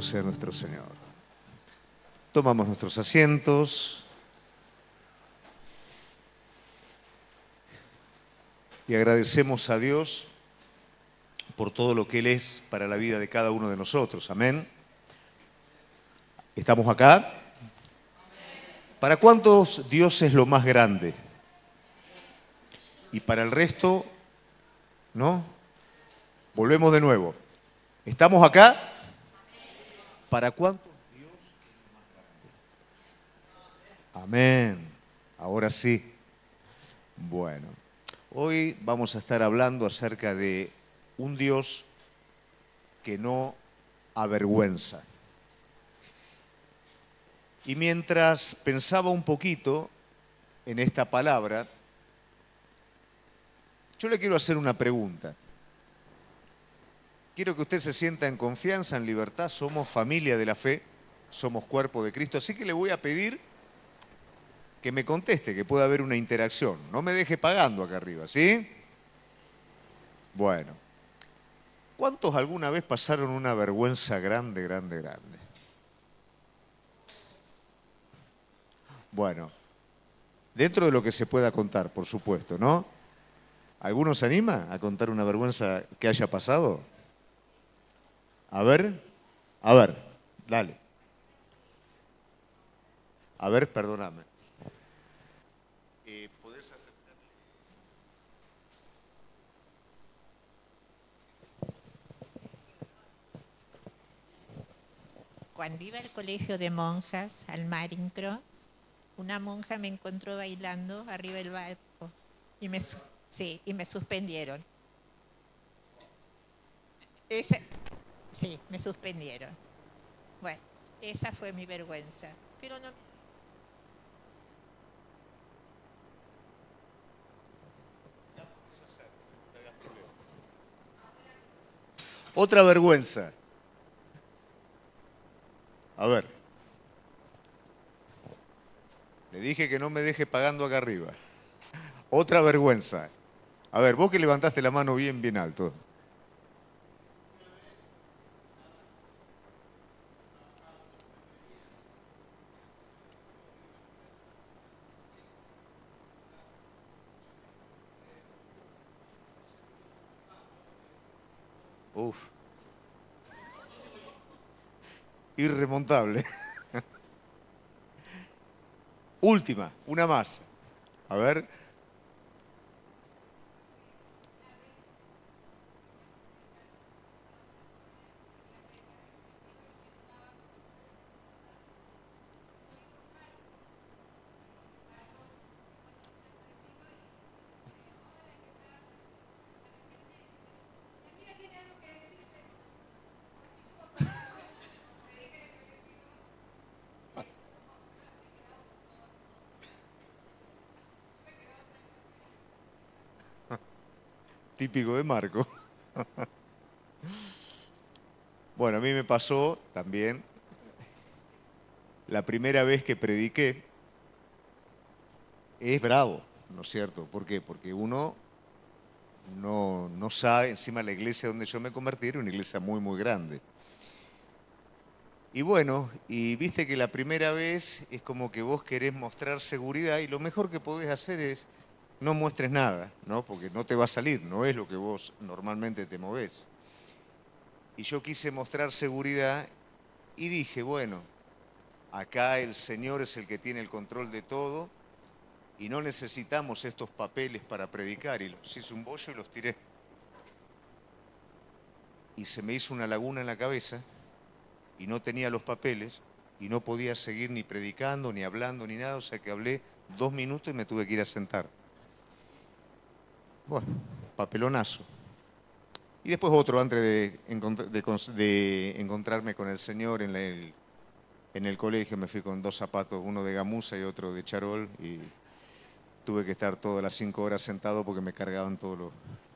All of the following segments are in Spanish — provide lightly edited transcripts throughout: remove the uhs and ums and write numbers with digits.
Bendito sea nuestro Señor. Tomamos nuestros asientos y agradecemos a Dios por todo lo que Él es para la vida de cada uno de nosotros. Amén. ¿Estamos acá? ¿Para cuántos Dios es lo más grande? Y para el resto, ¿no? Volvemos de nuevo. ¿Estamos acá? ¿Para cuántos Dios es lo más grande? Amén. Ahora sí. Bueno, hoy vamos a estar hablando acerca de un Dios que no avergüenza. Y mientras pensaba un poquito en esta palabra, yo le quiero hacer una pregunta. Quiero que usted se sienta en confianza, en libertad. Somos familia de la fe, somos cuerpo de Cristo. Así que le voy a pedir que me conteste, que pueda haber una interacción. No me deje pagando acá arriba, ¿sí? Bueno. ¿Cuántos alguna vez pasaron una vergüenza grande, grande, grande? Bueno, dentro de lo que se pueda contar, por supuesto, ¿no? ¿Alguno se anima a contar una vergüenza que haya pasado? A ver, dale. A ver, perdóname. ¿Podés aceptarle? Cuando iba al colegio de monjas, al Marincro, una monja me encontró bailando arriba del barco y me suspendieron. Sí, me suspendieron. Bueno, esa fue mi vergüenza. Pero no. Otra vergüenza. A ver. Le dije que no me deje pagando acá arriba. Otra vergüenza. A ver, vos que levantaste la mano bien, bien alto. Uf. Irremontable. Última, una más. A ver. Típico de Marco. Bueno, a mí me pasó también la primera vez que prediqué. Es bravo, ¿no es cierto? ¿Por qué? Porque uno no sabe, encima la iglesia donde yo me convertí era una iglesia muy, muy grande. Y bueno, y viste que la primera vez es como que vos querés mostrar seguridad y lo mejor que podés hacer es no muestres nada, ¿no? Porque no te va a salir, no es lo que vos normalmente te movés. Y yo quise mostrar seguridad y dije, bueno, acá el Señor es el que tiene el control de todo y no necesitamos estos papeles para predicar. Y los hice un bollo y los tiré. Y se me hizo una laguna en la cabeza y no tenía los papeles y no podía seguir ni predicando, ni hablando, ni nada. O sea que hablé 2 minutos y me tuve que ir a sentar. Bueno, papelonazo. Y después otro antes de encontrarme con el Señor en el colegio. Me fui con 2 zapatos, uno de gamuza y otro de charol. Y tuve que estar todas las 5 horas sentado porque me cargaban todos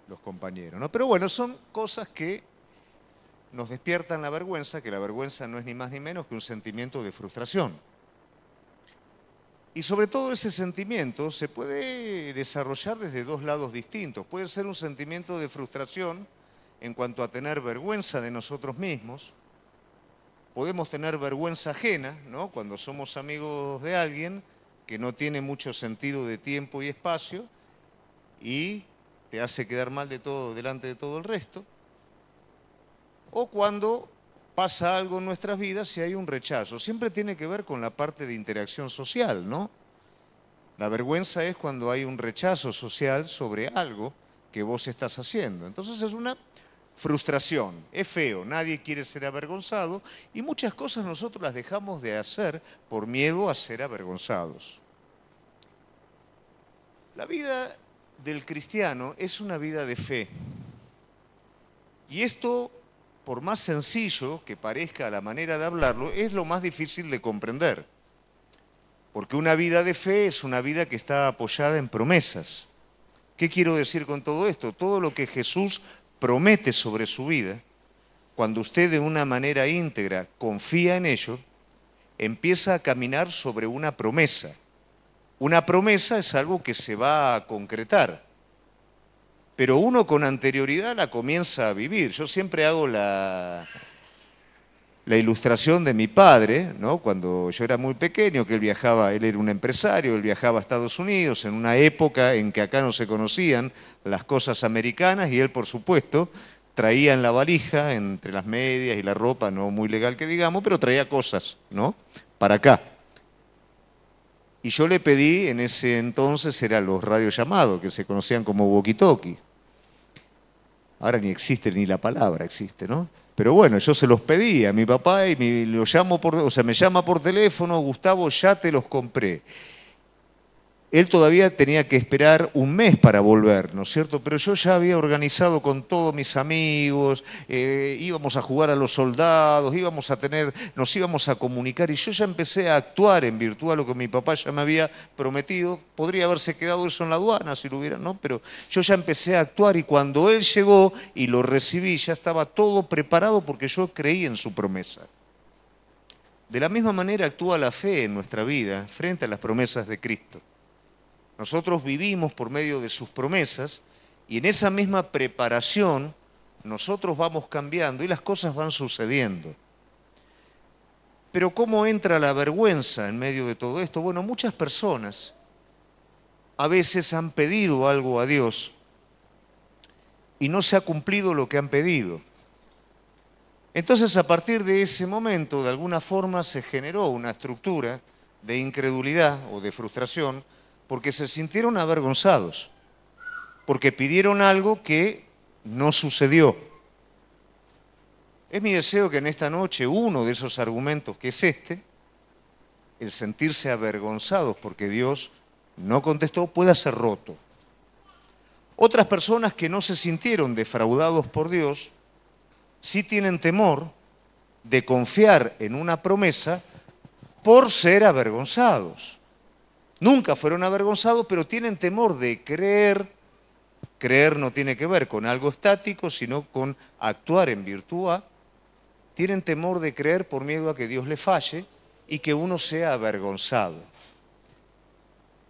los compañeros, ¿no? Pero bueno, son cosas que nos despiertan la vergüenza, que la vergüenza no es ni más ni menos que un sentimiento de frustración. Y sobre todo ese sentimiento se puede desarrollar desde 2 lados distintos. Puede ser un sentimiento de frustración en cuanto a tener vergüenza de nosotros mismos, podemos tener vergüenza ajena, ¿no? Cuando somos amigos de alguien que no tiene mucho sentido de tiempo y espacio y te hace quedar mal de todo delante de todo el resto. O cuando pasa algo en nuestras vidas y hay un rechazo. Siempre tiene que ver con la parte de interacción social, ¿no? La vergüenza es cuando hay un rechazo social sobre algo que vos estás haciendo. Entonces es una frustración, es feo, nadie quiere ser avergonzado y muchas cosas nosotros las dejamos de hacer por miedo a ser avergonzados. La vida del cristiano es una vida de fe. Y esto, por más sencillo que parezca la manera de hablarlo, es lo más difícil de comprender. Porque una vida de fe es una vida que está apoyada en promesas. ¿Qué quiero decir con todo esto? Todo lo que Jesús promete sobre su vida, cuando usted de una manera íntegra confía en ello, empieza a caminar sobre una promesa. Una promesa es algo que se va a concretar, pero uno con anterioridad la comienza a vivir. Yo siempre hago la ilustración de mi padre, ¿no? Cuando yo era muy pequeño, que él viajaba, él era un empresario, él viajaba a Estados Unidos en una época en que acá no se conocían las cosas americanas y él, por supuesto, traía en la valija, entre las medias y la ropa, no muy legal que digamos, pero traía cosas, ¿no? Para acá. Y yo le pedí, en ese entonces eran los radiollamados, que se conocían como walkie-talkie. Ahora ni existe, ni la palabra existe, ¿no? Pero bueno, yo se los pedí a mi papá y me llama por teléfono, Gustavo, ya te los compré. Él todavía tenía que esperar un mes para volver, ¿no es cierto? Pero yo ya había organizado con todos mis amigos, íbamos a jugar a los soldados, nos íbamos a comunicar y yo ya empecé a actuar en virtud a lo que mi papá ya me había prometido. Podría haberse quedado eso en la aduana si lo hubiera, ¿no? Pero yo ya empecé a actuar y cuando él llegó y lo recibí ya estaba todo preparado porque yo creí en su promesa. De la misma manera actúa la fe en nuestra vida frente a las promesas de Cristo. Nosotros vivimos por medio de sus promesas y en esa misma preparación nosotros vamos cambiando y las cosas van sucediendo. Pero ¿cómo entra la vergüenza en medio de todo esto? Bueno, muchas personas a veces han pedido algo a Dios y no se ha cumplido lo que han pedido. Entonces, a partir de ese momento, de alguna forma se generó una estructura de incredulidad o de frustración porque se sintieron avergonzados, porque pidieron algo que no sucedió. Es mi deseo que en esta noche uno de esos argumentos, que es el sentirse avergonzados porque Dios no contestó, pueda ser roto. Otras personas que no se sintieron defraudados por Dios, sí tienen temor de confiar en una promesa por ser avergonzados. Nunca fueron avergonzados, pero tienen temor de creer. Creer no tiene que ver con algo estático, sino con actuar en virtud a. Tienen temor de creer por miedo a que Dios le falle y que uno sea avergonzado.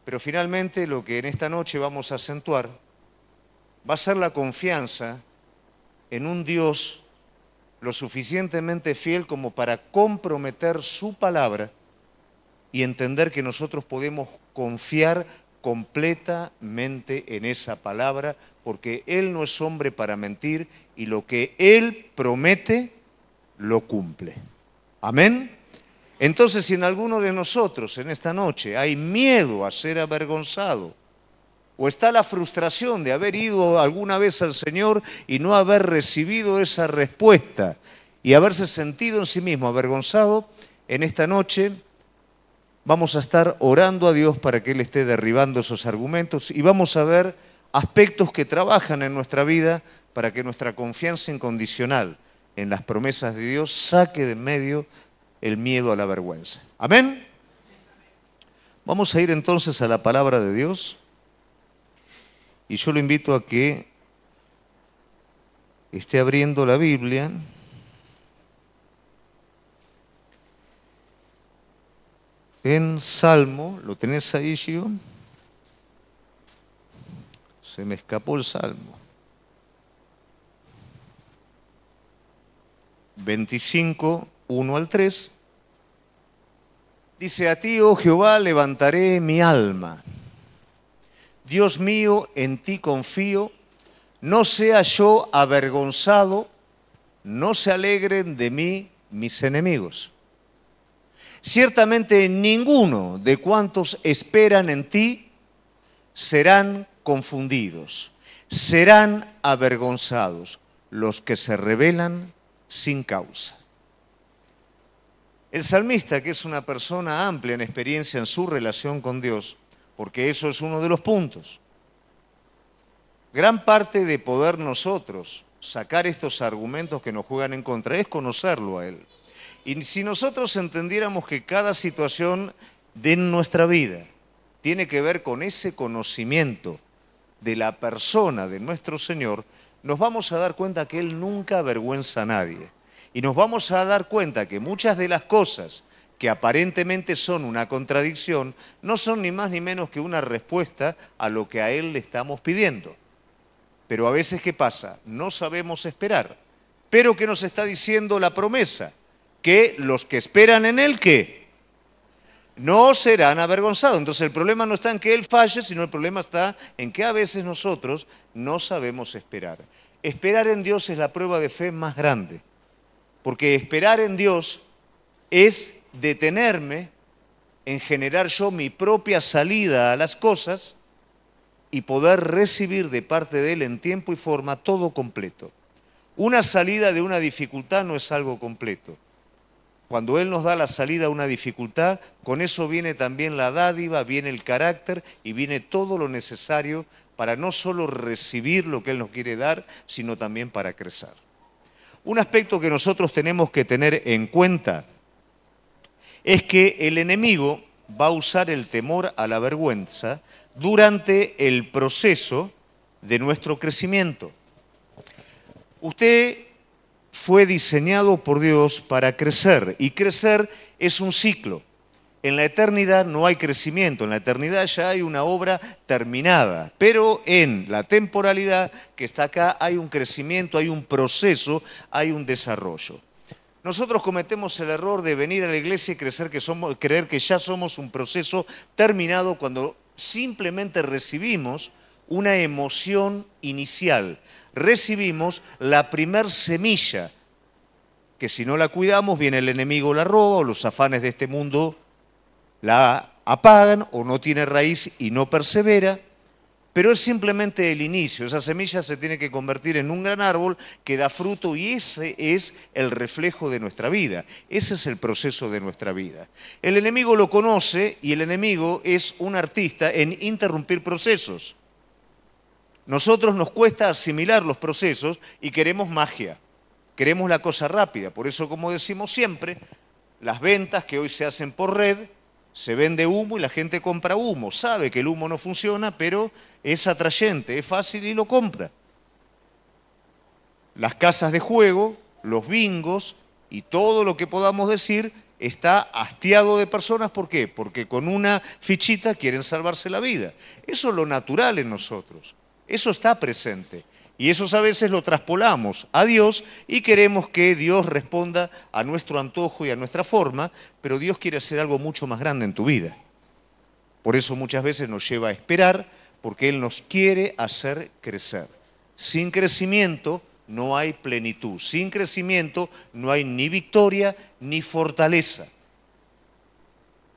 Pero finalmente lo que en esta noche vamos a acentuar va a ser la confianza en un Dios lo suficientemente fiel como para comprometer su palabra y entender que nosotros podemos confiar completamente en esa palabra, porque Él no es hombre para mentir y lo que Él promete, lo cumple. Amén. Entonces, si en alguno de nosotros en esta noche hay miedo a ser avergonzado, o está la frustración de haber ido alguna vez al Señor y no haber recibido esa respuesta y haberse sentido en sí mismo avergonzado, en esta noche vamos a estar orando a Dios para que Él esté derribando esos argumentos y vamos a ver aspectos que trabajan en nuestra vida para que nuestra confianza incondicional en las promesas de Dios saque de en medio el miedo a la vergüenza. ¿Amén? Vamos a ir entonces a la palabra de Dios. Y yo lo invito a que esté abriendo la Biblia en Salmo. ¿Lo tenés ahí, Gio? Se me escapó el Salmo. 25 1 al 3, dice: a ti, oh Jehová, levantaré mi alma. Dios mío, en ti confío, no sea yo avergonzado, no se alegren de mí mis enemigos. Ciertamente ninguno de cuantos esperan en ti serán confundidos, serán avergonzados los que se rebelan sin causa. El salmista, que es una persona amplia en experiencia en su relación con Dios, porque eso es uno de los puntos, gran parte de poder nosotros sacar estos argumentos que nos juegan en contra es conocerlo a Él. Y si nosotros entendiéramos que cada situación de nuestra vida tiene que ver con ese conocimiento de la persona de nuestro Señor, nos vamos a dar cuenta que Él nunca avergüenza a nadie. Y nos vamos a dar cuenta que muchas de las cosas que aparentemente son una contradicción no son ni más ni menos que una respuesta a lo que a Él le estamos pidiendo. Pero a veces, ¿qué pasa? No sabemos esperar. Pero ¿qué nos está diciendo la promesa? Que los que esperan en Él, ¿qué? No serán avergonzados. Entonces el problema no está en que Él falle, sino el problema está en que a veces nosotros no sabemos esperar. Esperar en Dios es la prueba de fe más grande. Porque esperar en Dios es detenerme en generar yo mi propia salida a las cosas y poder recibir de parte de Él en tiempo y forma todo completo. Una salida de una dificultad no es algo completo. Cuando Él nos da la salida a una dificultad, con eso viene también la dádiva, viene el carácter y viene todo lo necesario para no solo recibir lo que Él nos quiere dar, sino también para crecer. Un aspecto que nosotros tenemos que tener en cuenta es que el enemigo va a usar el temor a la vergüenza durante el proceso de nuestro crecimiento. Usted fue diseñado por Dios para crecer, y crecer es un ciclo. En la eternidad no hay crecimiento, en la eternidad ya hay una obra terminada, pero en la temporalidad que está acá hay un crecimiento, hay un proceso, hay un desarrollo. Nosotros cometemos el error de venir a la iglesia y creer que ya somos un proceso terminado cuando simplemente recibimos una emoción inicial. Recibimos la primer semilla, que si no la cuidamos, viene el enemigo, la roba, o los afanes de este mundo la apagan, o no tiene raíz y no persevera, pero es simplemente el inicio. Esa semilla se tiene que convertir en un gran árbol que da fruto, y ese es el reflejo de nuestra vida. Ese es el proceso de nuestra vida. El enemigo lo conoce, y el enemigo es un artista en interrumpir procesos. Nosotros nos cuesta asimilar los procesos y queremos magia, queremos la cosa rápida. Por eso, como decimos siempre, las ventas que hoy se hacen por red, se vende humo y la gente compra humo. Sabe que el humo no funciona, pero es atrayente, es fácil y lo compra. Las casas de juego, los bingos y todo lo que podamos decir está hastiado de personas. ¿Por qué? Porque con una fichita quieren salvarse la vida. Eso es lo natural en nosotros. Eso está presente. Y eso a veces lo traspolamos a Dios y queremos que Dios responda a nuestro antojo y a nuestra forma, pero Dios quiere hacer algo mucho más grande en tu vida. Por eso muchas veces nos lleva a esperar, porque Él nos quiere hacer crecer. Sin crecimiento no hay plenitud. Sin crecimiento no hay ni victoria ni fortaleza.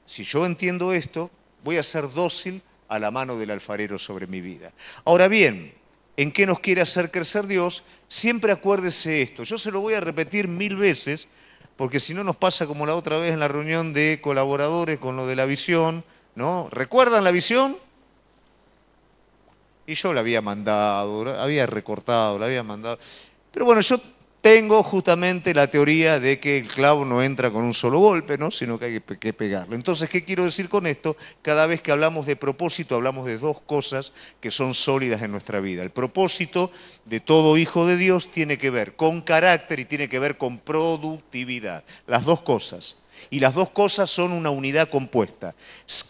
Si yo entiendo esto, voy a ser dócil a la mano del alfarero sobre mi vida. Ahora bien, ¿en qué nos quiere hacer crecer Dios? Siempre acuérdese esto. Yo se lo voy a repetir 1000 veces, porque si no nos pasa como la otra vez en la reunión de colaboradores con lo de la visión, ¿no? ¿Recuerdan la visión? Y yo la había mandado, había recortado, la había mandado. Pero bueno, yo tengo justamente la teoría de que el clavo no entra con un solo golpe, ¿no? Sino que hay que pegarlo. Entonces, ¿qué quiero decir con esto? Cada vez que hablamos de propósito, hablamos de dos cosas que son sólidas en nuestra vida. El propósito de todo hijo de Dios tiene que ver con carácter y tiene que ver con productividad. Las dos cosas. Y las dos cosas son una unidad compuesta.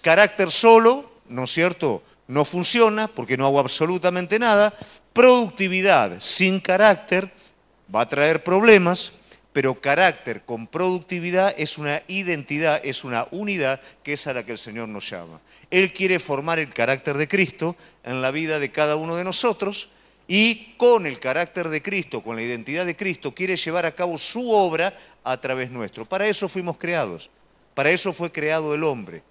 Carácter solo, ¿no es cierto?, no funciona porque no hago absolutamente nada. Productividad sin carácter va a traer problemas, Pero carácter con productividad es una identidad, es una unidad que es a la que el Señor nos llama. Él quiere formar el carácter de Cristo en la vida de cada uno de nosotros y con el carácter de Cristo, con la identidad de Cristo, quiere llevar a cabo su obra a través nuestro. Para eso fuimos creados, para eso fue creado el hombre.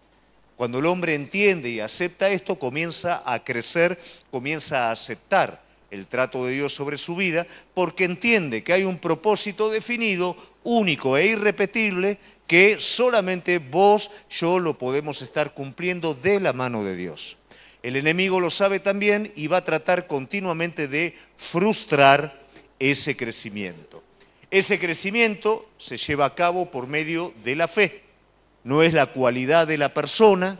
Cuando el hombre entiende y acepta esto, comienza a crecer, comienza a aceptar el trato de Dios sobre su vida, porque entiende que hay un propósito definido, único e irrepetible, que solamente vos, yo lo podemos estar cumpliendo de la mano de Dios. El enemigo lo sabe también y va a tratar continuamente de frustrar ese crecimiento. Ese crecimiento se lleva a cabo por medio de la fe. No es la cualidad de la persona,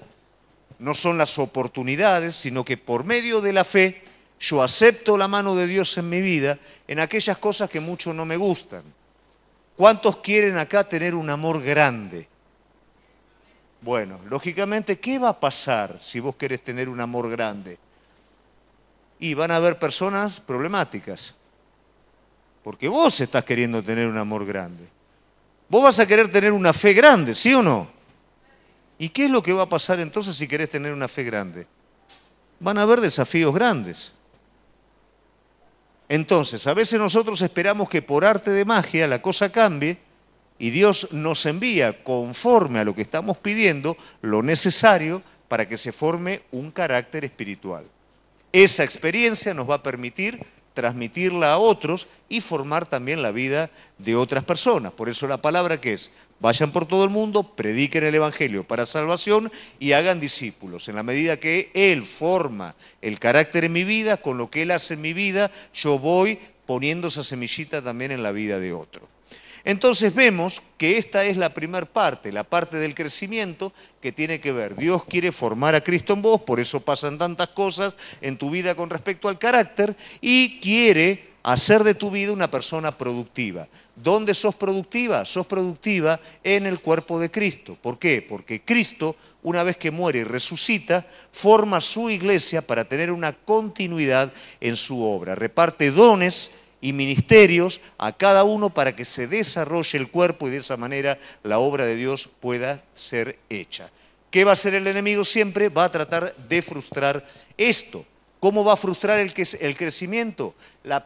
no son las oportunidades, sino que por medio de la fe yo acepto la mano de Dios en mi vida en aquellas cosas que mucho no me gustan. ¿Cuántos quieren acá tener un amor grande? Bueno, lógicamente, ¿qué va a pasar si vos querés tener un amor grande? Y van a haber personas problemáticas, porque vos estás queriendo tener un amor grande. Vos vas a querer tener una fe grande, ¿sí o no? ¿Y qué es lo que va a pasar entonces si querés tener una fe grande? Van a haber desafíos grandes. Entonces, a veces nosotros esperamos que por arte de magia la cosa cambie y Dios nos envía conforme a lo que estamos pidiendo lo necesario para que se forme un carácter espiritual. Esa experiencia nos va a permitir transmitirla a otros y formar también la vida de otras personas. Por eso la palabra que es, vayan por todo el mundo, prediquen el Evangelio para salvación y hagan discípulos. En la medida que Él forma el carácter en mi vida, con lo que Él hace en mi vida, yo voy poniendo esa semillita también en la vida de otro. Entonces vemos que esta es la primera parte, la parte del crecimiento que tiene que ver. Dios quiere formar a Cristo en vos, por eso pasan tantas cosas en tu vida con respecto al carácter, y quiere hacer de tu vida una persona productiva. ¿Dónde sos productiva? Sos productiva en el cuerpo de Cristo. ¿Por qué? Porque Cristo, una vez que muere y resucita, forma su iglesia para tener una continuidad en su obra. Reparte dones y ministerios a cada uno para que se desarrolle el cuerpo y de esa manera la obra de Dios pueda ser hecha. ¿Qué va a hacer el enemigo siempre? Va a tratar de frustrar esto. ¿Cómo va a frustrar el crecimiento?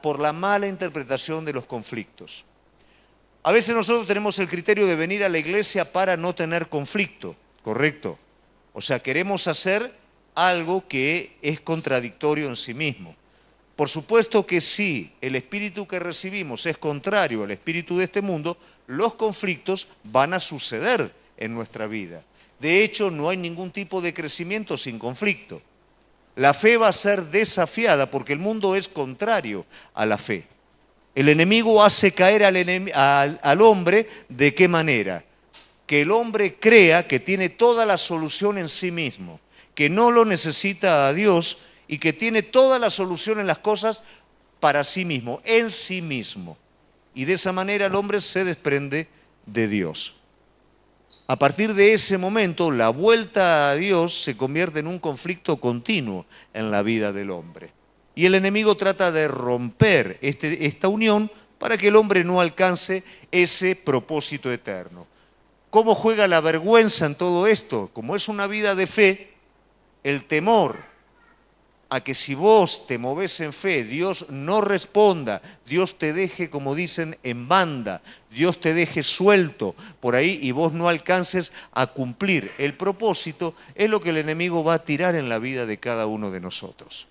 Por la mala interpretación de los conflictos. A veces nosotros tenemos el criterio de venir a la iglesia para no tener conflicto, ¿correcto? O sea, queremos hacer algo que es contradictorio en sí mismo. Por supuesto que si el espíritu que recibimos es contrario al espíritu de este mundo, los conflictos van a suceder en nuestra vida. De hecho, no hay ningún tipo de crecimiento sin conflicto. La fe va a ser desafiada porque el mundo es contrario a la fe. El enemigo hace caer al hombre, ¿de qué manera? Que el hombre crea que tiene toda la solución en sí mismo, que no lo necesita a Dios y que tiene toda la solución en las cosas para sí mismo, en sí mismo. Y de esa manera el hombre se desprende de Dios. A partir de ese momento, la vuelta a Dios se convierte en un conflicto continuo en la vida del hombre. Y el enemigo trata de romper esta unión para que el hombre no alcance ese propósito eterno. ¿Cómo juega la vergüenza en todo esto? Como es una vida de fe, el temor a que si vos te movés en fe, Dios no responda, Dios te deje, como dicen, en banda, Dios te deje suelto por ahí y vos no alcances a cumplir el propósito, es lo que el enemigo va a tirar en la vida de cada uno de nosotros.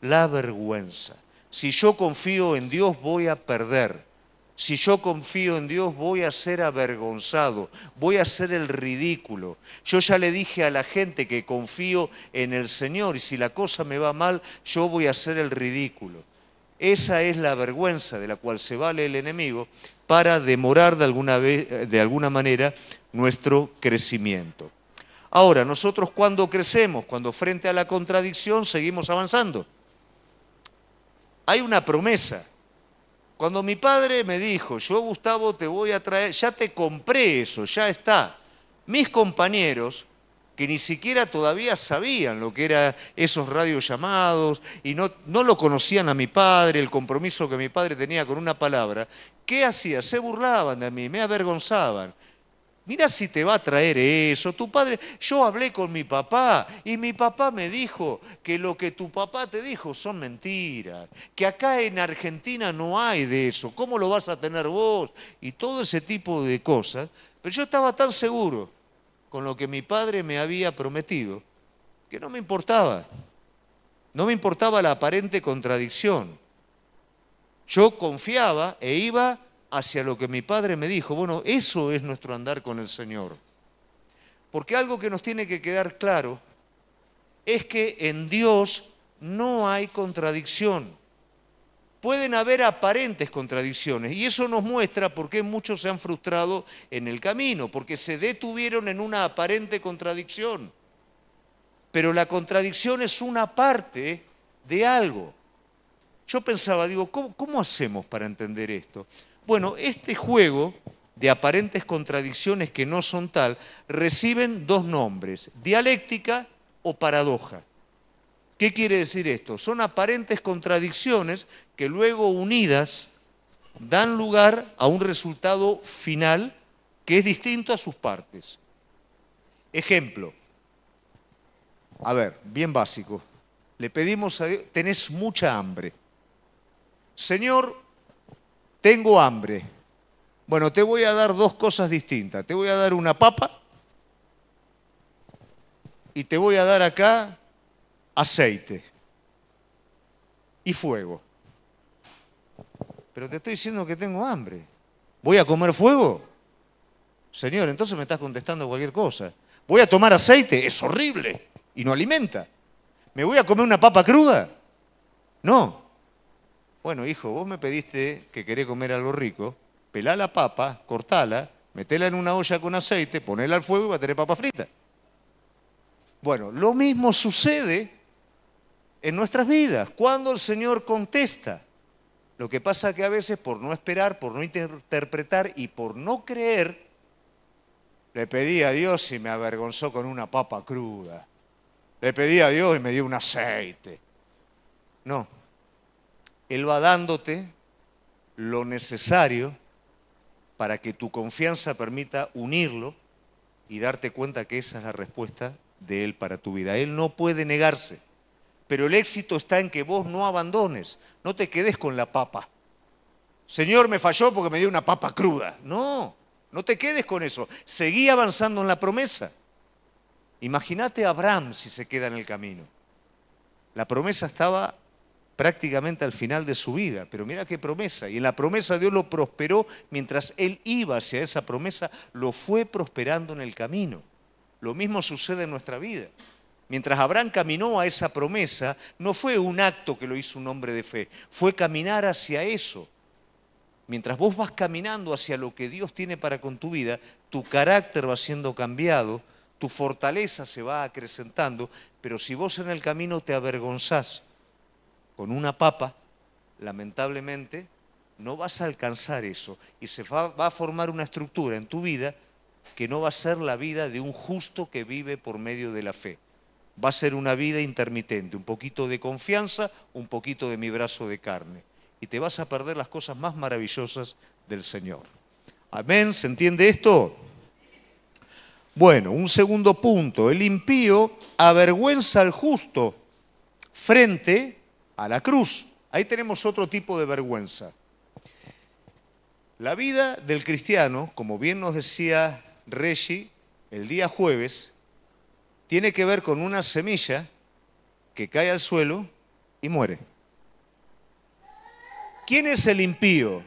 La vergüenza. Si yo confío en Dios, voy a perder. Si yo confío en Dios, voy a ser avergonzado, voy a ser el ridículo. Yo ya le dije a la gente que confío en el Señor y si la cosa me va mal, yo voy a ser el ridículo. Esa es la vergüenza de la cual se vale el enemigo para demorar de alguna manera nuestro crecimiento. Ahora, nosotros cuando crecemos, cuando frente a la contradicción seguimos avanzando, hay una promesa. Cuando mi padre me dijo, yo Gustavo te voy a traer, ya te compré eso, ya está. Mis compañeros, que ni siquiera todavía sabían lo que eran esos radiollamados y no lo conocían a mi padre, el compromiso que mi padre tenía con una palabra, ¿Qué hacía? Se burlaban de mí, me avergonzaban. Mira si te va a traer eso. Tu padre, yo hablé con mi papá y mi papá me dijo que lo que tu papá te dijo son mentiras, que acá en Argentina no hay de eso. ¿Cómo lo vas a tener vos? Y todo ese tipo de cosas. Pero yo estaba tan seguro con lo que mi padre me había prometido que no me importaba. No me importaba la aparente contradicción. Yo confiaba e iba hacia lo que mi padre me dijo. Bueno, eso es nuestro andar con el Señor. Porque algo que nos tiene que quedar claro es que en Dios no hay contradicción. Pueden haber aparentes contradicciones y eso nos muestra por qué muchos se han frustrado en el camino, porque se detuvieron en una aparente contradicción. Pero la contradicción es una parte de algo. Yo pensaba, digo, ¿cómo hacemos para entender esto? Bueno, este juego de aparentes contradicciones que no son tal, reciben dos nombres, dialéctica o paradoja. ¿Qué quiere decir esto? Son aparentes contradicciones que luego unidas dan lugar a un resultado final que es distinto a sus partes. Ejemplo, a ver, bien básico, le pedimos a Dios, tenés mucha hambre. Señor, tengo hambre. Bueno, te voy a dar dos cosas distintas. Te voy a dar una papa y te voy a dar acá aceite y fuego. Pero te estoy diciendo que tengo hambre. ¿Voy a comer fuego? Señor, entonces me estás contestando cualquier cosa. ¿Voy a tomar aceite? Es horrible y no alimenta. ¿Me voy a comer una papa cruda? No. Bueno, hijo, vos me pediste que querés comer algo rico, pelá la papa, cortala, metela en una olla con aceite, ponela al fuego y va a tener papa frita. Bueno, lo mismo sucede en nuestras vidas, cuando el Señor contesta. Lo que pasa es que a veces por no esperar, por no interpretar y por no creer, le pedí a Dios y me avergonzó con una papa cruda. Le pedí a Dios y me dio un aceite. No. Él va dándote lo necesario para que tu confianza permita unirlo y darte cuenta que esa es la respuesta de Él para tu vida. Él no puede negarse, pero el éxito está en que vos no abandones, no te quedes con la papa. Señor, me falló porque me dio una papa cruda. No, no te quedes con eso. Seguí avanzando en la promesa. Imagínate a Abraham si se queda en el camino. La promesa estaba prácticamente al final de su vida, pero mira qué promesa, y en la promesa Dios lo prosperó mientras él iba hacia esa promesa, lo fue prosperando en el camino. Lo mismo sucede en nuestra vida. Mientras Abraham caminó a esa promesa, no fue un acto que lo hizo un hombre de fe, fue caminar hacia eso. Mientras vos vas caminando hacia lo que Dios tiene para con tu vida, tu carácter va siendo cambiado, tu fortaleza se va acrecentando, pero si vos en el camino te avergonzás con una papa, lamentablemente no vas a alcanzar eso y se va a formar una estructura en tu vida que no va a ser la vida de un justo que vive por medio de la fe. Va a ser una vida intermitente, un poquito de confianza, un poquito de mi brazo de carne. Y te vas a perder las cosas más maravillosas del Señor. Amén, ¿se entiende esto? Bueno, un segundo punto. El impío avergüenza al justo frente a la cruz. Ahí tenemos otro tipo de vergüenza. La vida del cristiano, como bien nos decía Reggie el día jueves, tiene que ver con una semilla que cae al suelo y muere. ¿Quién es el impío?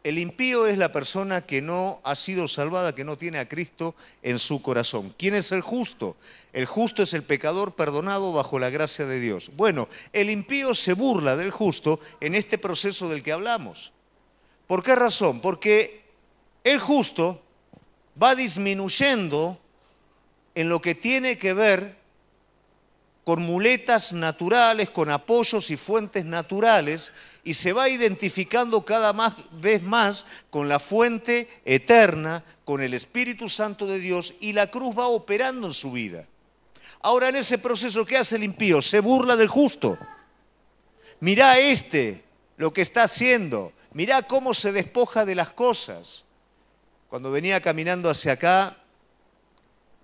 El impío es la persona que no ha sido salvada, que no tiene a Cristo en su corazón. ¿Quién es el justo? El justo es el pecador perdonado bajo la gracia de Dios. Bueno, el impío se burla del justo en este proceso del que hablamos. ¿Por qué razón? Porque el justo va disminuyendo en lo que tiene que ver con muletas naturales, con apoyos y fuentes naturales, y se va identificando cada vez más con la fuente eterna, con el Espíritu Santo de Dios, y la cruz va operando en su vida. Ahora, en ese proceso, ¿qué hace el impío? Se burla del justo. Mirá lo que está haciendo. Mirá cómo se despoja de las cosas. Cuando venía caminando hacia acá,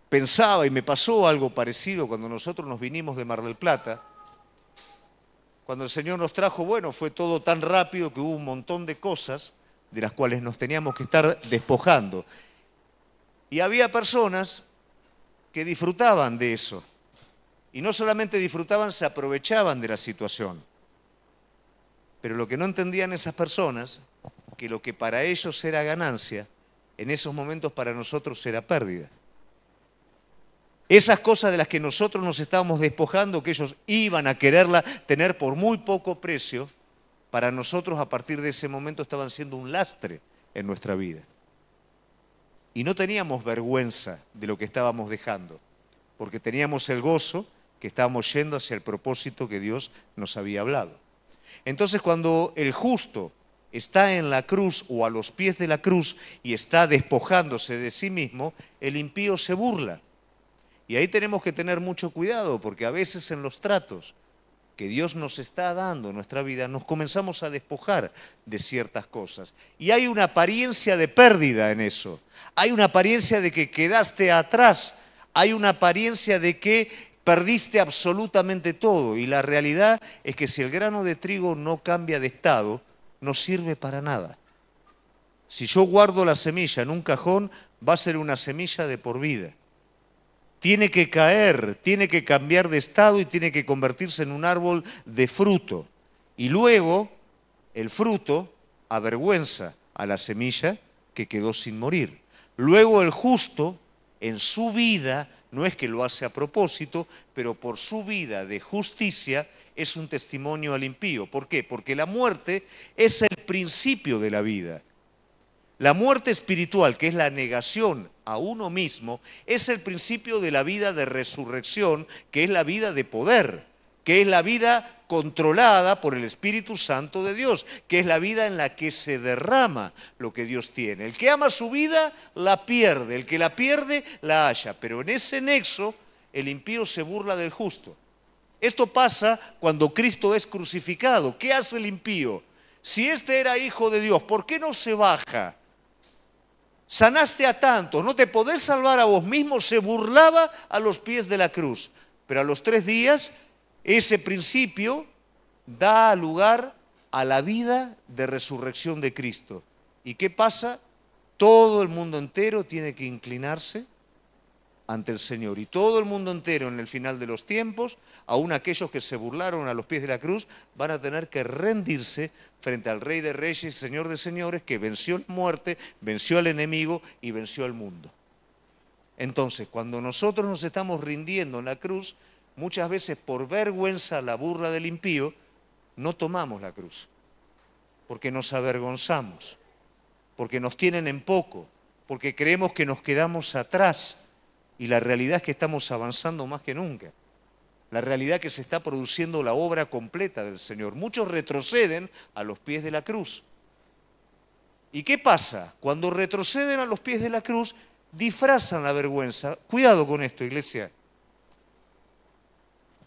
pensaba, y me pasó algo parecido cuando nosotros nos vinimos de Mar del Plata. Cuando el Señor nos trajo, bueno, fue todo tan rápido que hubo un montón de cosas de las cuales nos teníamos que estar despojando. Y había personas que disfrutaban de eso. Y no solamente disfrutaban, se aprovechaban de la situación. Pero lo que no entendían esas personas, que lo que para ellos era ganancia, en esos momentos para nosotros era pérdida. Esas cosas de las que nosotros nos estábamos despojando, que ellos iban a quererla tener por muy poco precio, para nosotros a partir de ese momento estaban siendo un lastre en nuestra vida. Y no teníamos vergüenza de lo que estábamos dejando, porque teníamos el gozo que estábamos yendo hacia el propósito que Dios nos había hablado. Entonces, cuando el justo está en la cruz o a los pies de la cruz y está despojándose de sí mismo, el impío se burla. Y ahí tenemos que tener mucho cuidado, porque a veces en los tratos que Dios nos está dando en nuestra vida, nos comenzamos a despojar de ciertas cosas. Y hay una apariencia de pérdida en eso. Hay una apariencia de que quedaste atrás. Hay una apariencia de que perdiste absolutamente todo. Y la realidad es que si el grano de trigo no cambia de estado, no sirve para nada. Si yo guardo la semilla en un cajón, va a ser una semilla de por vida. Tiene que caer, tiene que cambiar de estado y tiene que convertirse en un árbol de fruto. Y luego el fruto avergüenza a la semilla que quedó sin morir. Luego el justo en su vida, no es que lo hace a propósito, pero por su vida de justicia es un testimonio al impío. ¿Por qué? Porque la muerte es el principio de la vida. La muerte espiritual, que es la negación a uno mismo, es el principio de la vida de resurrección, que es la vida de poder, que es la vida controlada por el Espíritu Santo de Dios, que es la vida en la que se derrama lo que Dios tiene. El que ama su vida, la pierde. El que la pierde, la halla. Pero en ese nexo, el impío se burla del justo. Esto pasa cuando Cristo es crucificado. ¿Qué hace el impío? Si este era hijo de Dios, ¿por qué no se baja? Sanaste a tantos, no te podés salvar a vos mismo, se burlaba a los pies de la cruz. Pero a los 3 días, ese principio da lugar a la vida de resurrección de Cristo. ¿Y qué pasa? Todo el mundo entero tiene que inclinarse ante el Señor. Y todo el mundo entero en el final de los tiempos, aun aquellos que se burlaron a los pies de la cruz, van a tener que rendirse frente al Rey de Reyes y Señor de Señores, que venció la muerte, venció al enemigo y venció al mundo. Entonces, cuando nosotros nos estamos rindiendo en la cruz, muchas veces por vergüenza a la burla del impío, no tomamos la cruz, porque nos avergonzamos, porque nos tienen en poco, porque creemos que nos quedamos atrás. Y la realidad es que estamos avanzando más que nunca. La realidad es que se está produciendo la obra completa del Señor. Muchos retroceden a los pies de la cruz. ¿Y qué pasa? Cuando retroceden a los pies de la cruz, disfrazan la vergüenza. Cuidado con esto, iglesia.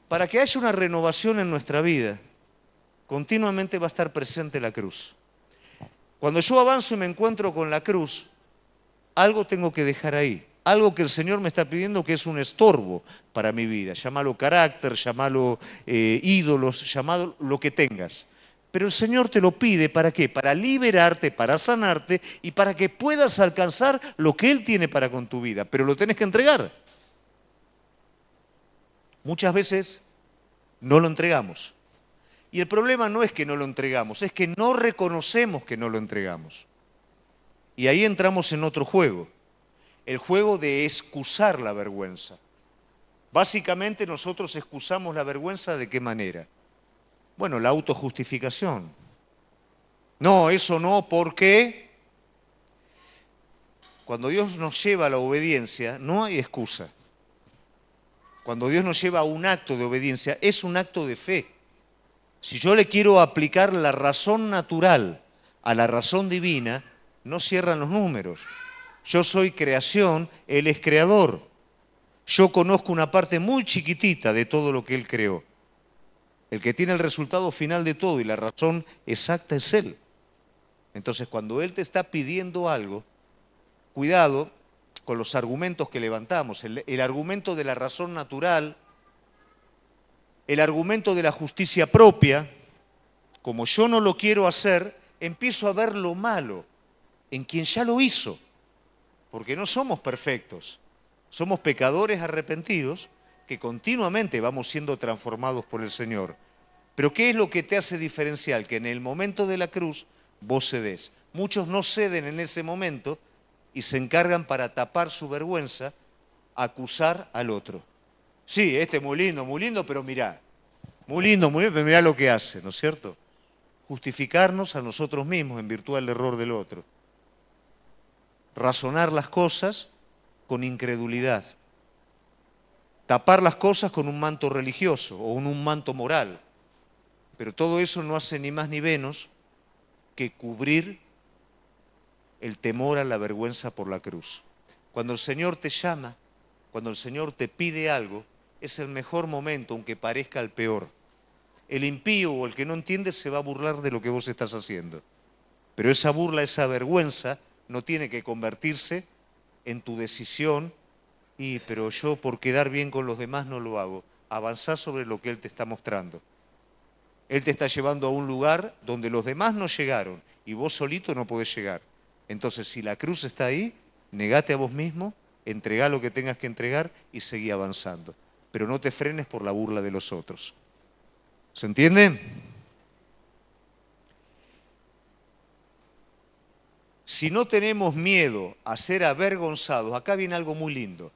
Para que haya una renovación en nuestra vida, continuamente va a estar presente la cruz. Cuando yo avanzo y me encuentro con la cruz, algo tengo que dejar ahí. Algo que el Señor me está pidiendo que es un estorbo para mi vida. Llámalo carácter, llámalo ídolos, llámalo lo que tengas. Pero el Señor te lo pide, ¿para qué? Para liberarte, para sanarte y para que puedas alcanzar lo que Él tiene para con tu vida. Pero lo tenés que entregar. Muchas veces no lo entregamos. Y el problema no es que no lo entregamos, es que no reconocemos que no lo entregamos. Y ahí entramos en otro juego. El juego de excusar la vergüenza. Básicamente nosotros excusamos la vergüenza ¿de qué manera? Bueno, la autojustificación. No, eso no, porque cuando Dios nos lleva a la obediencia, no hay excusa. Cuando Dios nos lleva a un acto de obediencia, es un acto de fe. Si yo le quiero aplicar la razón natural a la razón divina, no cierran los números. Yo soy creación, Él es creador. Yo conozco una parte muy chiquitita de todo lo que Él creó. El que tiene el resultado final de todo y la razón exacta es Él. Entonces, cuando Él te está pidiendo algo, cuidado con los argumentos que levantamos. El argumento de la razón natural, el argumento de la justicia propia. Como yo no lo quiero hacer, empiezo a ver lo malo en quien ya lo hizo. Porque no somos perfectos. Somos pecadores arrepentidos que continuamente vamos siendo transformados por el Señor. Pero ¿qué es lo que te hace diferencial? Que en el momento de la cruz vos cedés. Muchos no ceden en ese momento y se encargan para tapar su vergüenza, acusar al otro. Sí, este es muy lindo, pero mirá. Muy lindo, pero mirá lo que hace, ¿no es cierto? Justificarnos a nosotros mismos en virtud del error del otro. Razonar las cosas con incredulidad. Tapar las cosas con un manto religioso o un manto moral. Pero todo eso no hace ni más ni menos que cubrir el temor a la vergüenza por la cruz. Cuando el Señor te llama, cuando el Señor te pide algo, es el mejor momento, aunque parezca el peor. El impío o el que no entiende se va a burlar de lo que vos estás haciendo. Pero esa burla, esa vergüenza, no tiene que convertirse en tu decisión. Pero yo por quedar bien con los demás no lo hago. Avanzá sobre lo que Él te está mostrando. Él te está llevando a un lugar donde los demás no llegaron y vos solito no podés llegar. Entonces, si la cruz está ahí, negate a vos mismo, entregá lo que tengas que entregar y seguí avanzando. Pero no te frenes por la burla de los otros. ¿Se entiende? Si no tenemos miedo a ser avergonzados, acá viene algo muy lindo.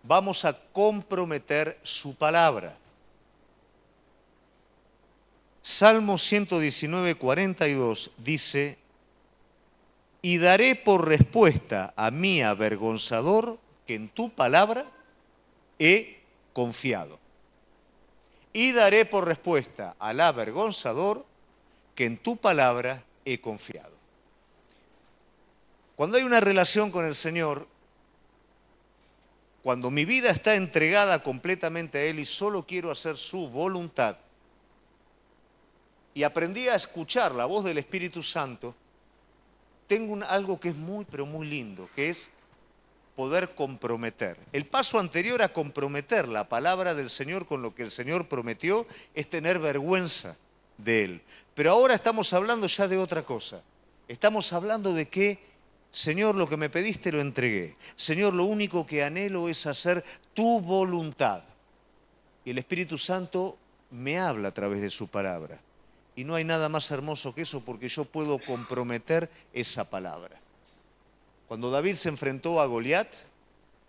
Vamos a comprometer su palabra. Salmo 119, 42 dice: y daré por respuesta a mi avergonzador que en tu palabra he confiado. Y daré por respuesta al avergonzador que en tu palabra he confiado. Cuando hay una relación con el Señor, cuando mi vida está entregada completamente a Él y solo quiero hacer su voluntad, y aprendí a escuchar la voz del Espíritu Santo, tengo algo que es muy, pero muy lindo, que es poder comprometer. El paso anterior a comprometer la palabra del Señor con lo que el Señor prometió es tener vergüenza de Él. Pero ahora estamos hablando ya de otra cosa. Estamos hablando de que, Señor, lo que me pediste lo entregué. Señor, lo único que anhelo es hacer tu voluntad. Y el Espíritu Santo me habla a través de su palabra. Y no hay nada más hermoso que eso, porque yo puedo comprometer esa palabra. Cuando David se enfrentó a Goliat,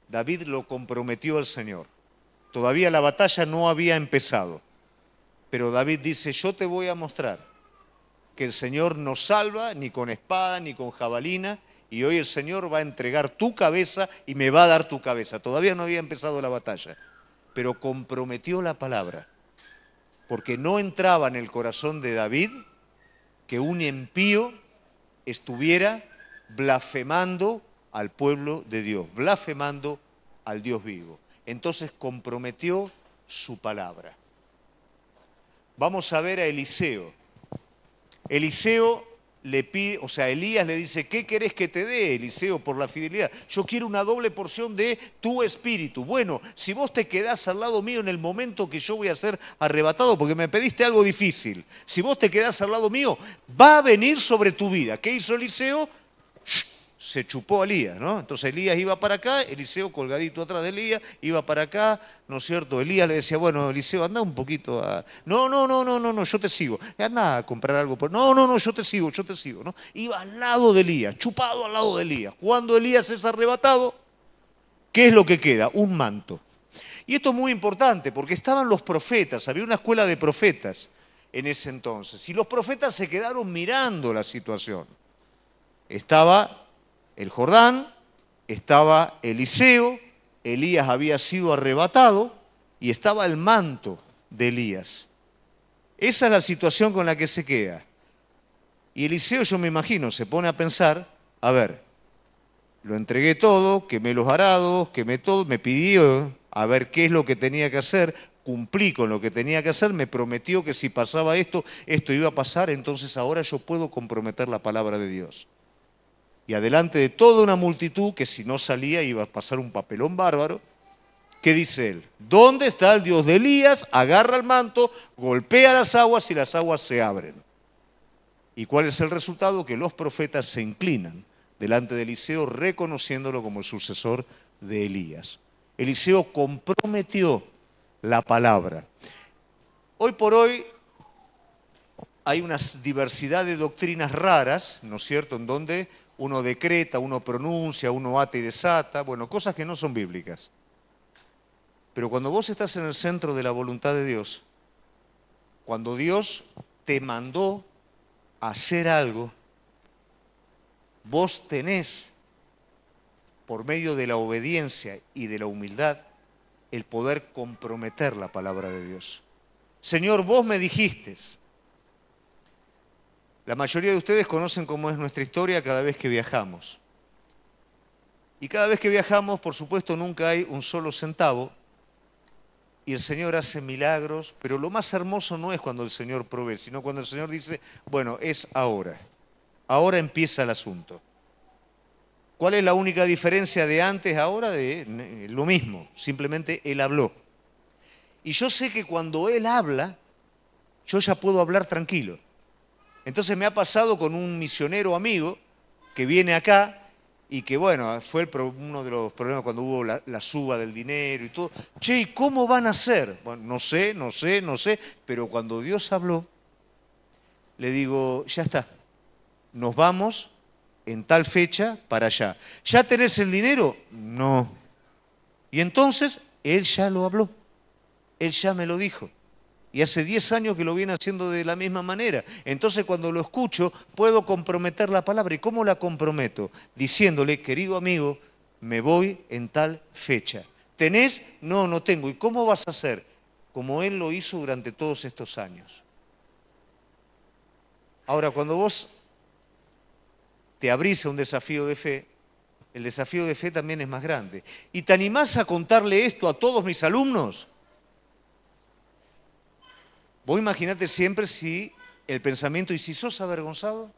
David lo comprometió al Señor. Todavía la batalla no había empezado. Pero David dice: yo te voy a mostrar que el Señor no salva ni con espada ni con jabalina, y hoy el Señor va a entregar tu cabeza y me va a dar tu cabeza. Todavía no había empezado la batalla, pero comprometió la palabra. Porque no entraba en el corazón de David que un impío estuviera blasfemando al pueblo de Dios, blasfemando al Dios vivo. Entonces comprometió su palabra. Vamos a ver a Eliseo. Eliseo le pide, Elías le dice: ¿qué querés que te dé, Eliseo, por la fidelidad? Yo quiero una doble porción de tu espíritu. Bueno, si vos te quedás al lado mío en el momento que yo voy a ser arrebatado, porque me pediste algo difícil, si vos te quedás al lado mío, va a venir sobre tu vida. ¿Qué hizo Eliseo? Se chupó a Elías, ¿no? Entonces Elías iba para acá, Eliseo colgadito atrás de Elías, iba para acá, ¿no es cierto? Elías le decía: bueno, Eliseo, anda un poquito a... No, yo te sigo. Anda a comprar algo. No, yo te sigo, ¿no? Iba al lado de Elías, chupado al lado de Elías. Cuando Elías es arrebatado, ¿qué es lo que queda? Un manto. Y esto es muy importante, porque estaban los profetas, había una escuela de profetas en ese entonces, y los profetas se quedaron mirando la situación. Estaba el Jordán, estaba Eliseo, Elías había sido arrebatado y estaba el manto de Elías. Esa es la situación con la que se queda. Y Eliseo, yo me imagino, se pone a pensar: a ver, lo entregué todo, quemé los arados, quemé todo, me pidió a ver qué es lo que tenía que hacer, cumplí con lo que tenía que hacer, me prometió que si pasaba esto, esto iba a pasar, entonces ahora yo puedo comprometer la palabra de Dios. Y adelante de toda una multitud, que si no salía iba a pasar un papelón bárbaro, ¿qué dice él? ¿Dónde está el Dios de Elías? Agarra el manto, golpea las aguas y las aguas se abren. ¿Y cuál es el resultado? Que los profetas se inclinan delante de Eliseo reconociéndolo como el sucesor de Elías. Eliseo comprometió la palabra. Hoy por hoy hay una diversidad de doctrinas raras, ¿no es cierto?, en donde uno decreta, uno pronuncia, uno ata y desata, bueno, cosas que no son bíblicas. Pero cuando vos estás en el centro de la voluntad de Dios, cuando Dios te mandó a hacer algo, vos tenés, por medio de la obediencia y de la humildad, el poder comprometer la palabra de Dios. Señor, vos me dijiste. La mayoría de ustedes conocen cómo es nuestra historia cada vez que viajamos. Y cada vez que viajamos, por supuesto, nunca hay un solo centavo. Y el Señor hace milagros, pero lo más hermoso no es cuando el Señor provee, sino cuando el Señor dice, bueno, es ahora. Ahora empieza el asunto. ¿Cuál es la única diferencia de antes a ahora? De lo mismo, simplemente Él habló. Y yo sé que cuando Él habla, yo ya puedo hablar tranquilo. Entonces me ha pasado con un misionero amigo que viene acá y que, bueno, fue uno de los problemas cuando hubo la suba del dinero y todo. Che, ¿y cómo van a hacer? Bueno, no sé, pero cuando Dios habló, le digo, ya está, nos vamos en tal fecha para allá. ¿Ya tenés el dinero? No. Y entonces, Él ya lo habló, Él ya me lo dijo. Y hace 10 años que lo viene haciendo de la misma manera. Entonces cuando lo escucho, puedo comprometer la palabra. ¿Y cómo la comprometo? Diciéndole, querido amigo, me voy en tal fecha. ¿Tenés? No, no tengo. ¿Y cómo vas a hacer? Como Él lo hizo durante todos estos años. Ahora, cuando vos te abrís a un desafío de fe, el desafío de fe también es más grande. ¿Y te animás a contarle esto a todos mis alumnos? Vos imaginate siempre si el pensamiento, ¿y si sos avergonzado?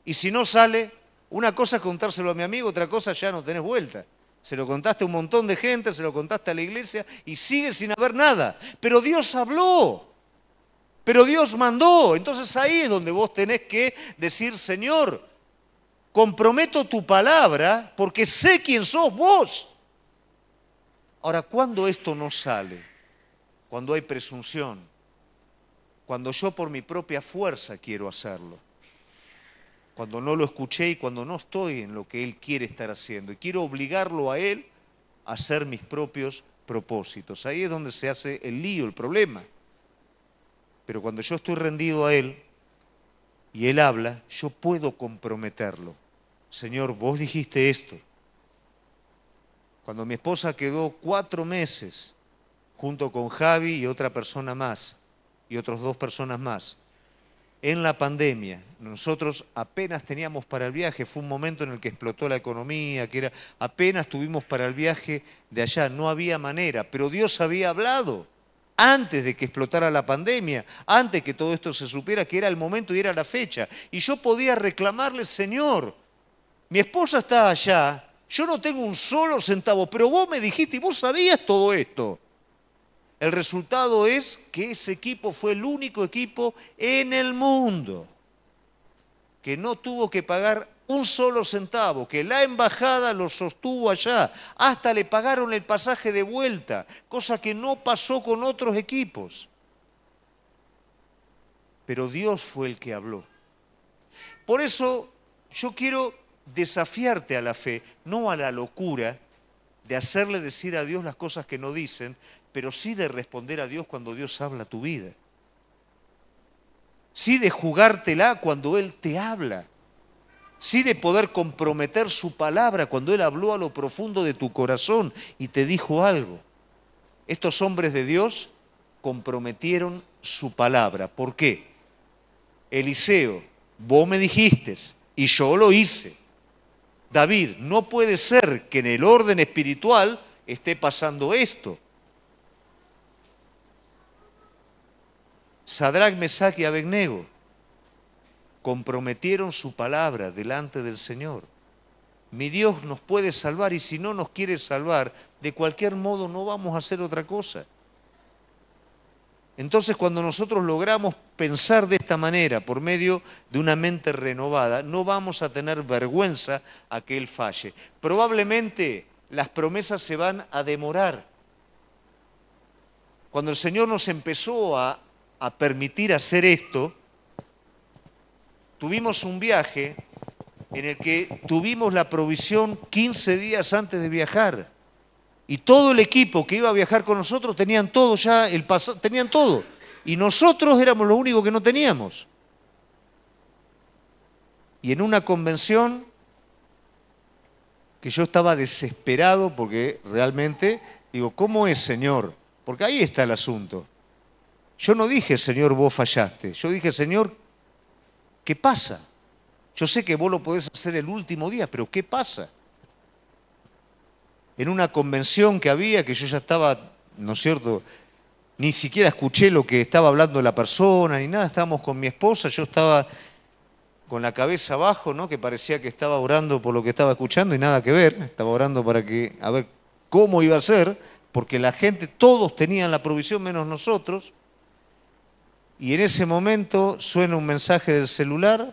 Y si no sale, una cosa es contárselo a mi amigo, otra cosa ya no tenés vuelta. Se lo contaste a un montón de gente, se lo contaste a la iglesia y sigue sin haber nada. Pero Dios habló, pero Dios mandó. Entonces ahí es donde vos tenés que decir, Señor, comprometo tu palabra porque sé quién sos vos. Ahora, ¿cuándo esto no sale? Cuando hay presunción. Cuando yo por mi propia fuerza quiero hacerlo, cuando no lo escuché y cuando no estoy en lo que Él quiere estar haciendo y quiero obligarlo a Él a hacer mis propios propósitos. Ahí es donde se hace el lío, el problema. Pero cuando yo estoy rendido a Él y Él habla, yo puedo comprometerlo. Señor, vos dijiste esto. Cuando mi esposa quedó 4 meses junto con Javi y otra persona más, y otras 2 personas más, en la pandemia, nosotros apenas teníamos para el viaje, fue un momento en el que explotó la economía, apenas tuvimos para el viaje de allá, no había manera, pero Dios había hablado antes de que explotara la pandemia, antes que todo esto se supiera que era el momento y era la fecha, y yo podía reclamarle, Señor, mi esposa está allá, yo no tengo un solo centavo, pero vos me dijiste y vos sabías todo esto. El resultado es que ese equipo fue el único equipo en el mundo que no tuvo que pagar un solo centavo, que la embajada lo sostuvo allá, hasta le pagaron el pasaje de vuelta, cosa que no pasó con otros equipos. Pero Dios fue el que habló. Por eso yo quiero desafiarte a la fe, no a la locura de hacerle decir a Dios las cosas que no dicen, pero sí de responder a Dios cuando Dios habla a tu vida. Sí de jugártela cuando Él te habla. Sí de poder comprometer su palabra cuando Él habló a lo profundo de tu corazón y te dijo algo. Estos hombres de Dios comprometieron su palabra. ¿Por qué? Eliseo, vos me dijiste y yo lo hice. David, no puede ser que en el orden espiritual esté pasando esto. Sadrac, Mesac y Abednego comprometieron su palabra delante del Señor. Mi Dios nos puede salvar y si no nos quiere salvar, de cualquier modo no vamos a hacer otra cosa. Entonces, cuando nosotros logramos pensar de esta manera, por medio de una mente renovada, no vamos a tener vergüenza a que Él falle. Probablemente las promesas se van a demorar. Cuando el Señor nos empezó a permitir hacer esto, tuvimos un viaje en el que tuvimos la provisión 15 días antes de viajar. Y todo el equipo que iba a viajar con nosotros tenían todo ya, tenían todo. Y nosotros éramos los únicos que no teníamos. Y en una convención que yo estaba desesperado porque realmente, digo, ¿cómo es, Señor? Porque ahí está el asunto. Yo no dije, Señor, vos fallaste. Yo dije, Señor, ¿qué pasa? Yo sé que vos lo podés hacer el último día, pero ¿qué pasa? En una convención que había, que yo ya estaba, ¿no es cierto?, ni siquiera escuché lo que estaba hablando la persona, ni nada, estábamos con mi esposa, yo estaba con la cabeza abajo, ¿no?, que parecía que estaba orando por lo que estaba escuchando y nada que ver, estaba orando para que, a ver cómo iba a ser, porque la gente, todos tenían la provisión menos nosotros, y en ese momento suena un mensaje del celular.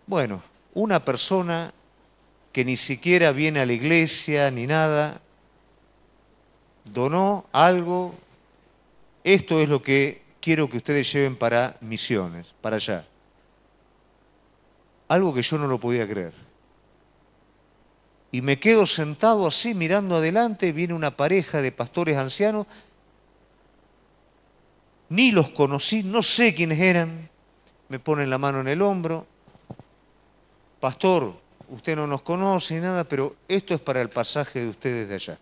Bueno, una persona que ni siquiera viene a la iglesia ni nada, donó algo. Esto es lo que quiero que ustedes lleven para misiones, para allá. Algo que yo no lo podía creer. Y me quedo sentado así mirando adelante, viene una pareja de pastores ancianos, ni los conocí, no sé quiénes eran, me ponen la mano en el hombro. Pastor, usted no nos conoce ni nada, pero esto es para el pasaje de ustedes de allá.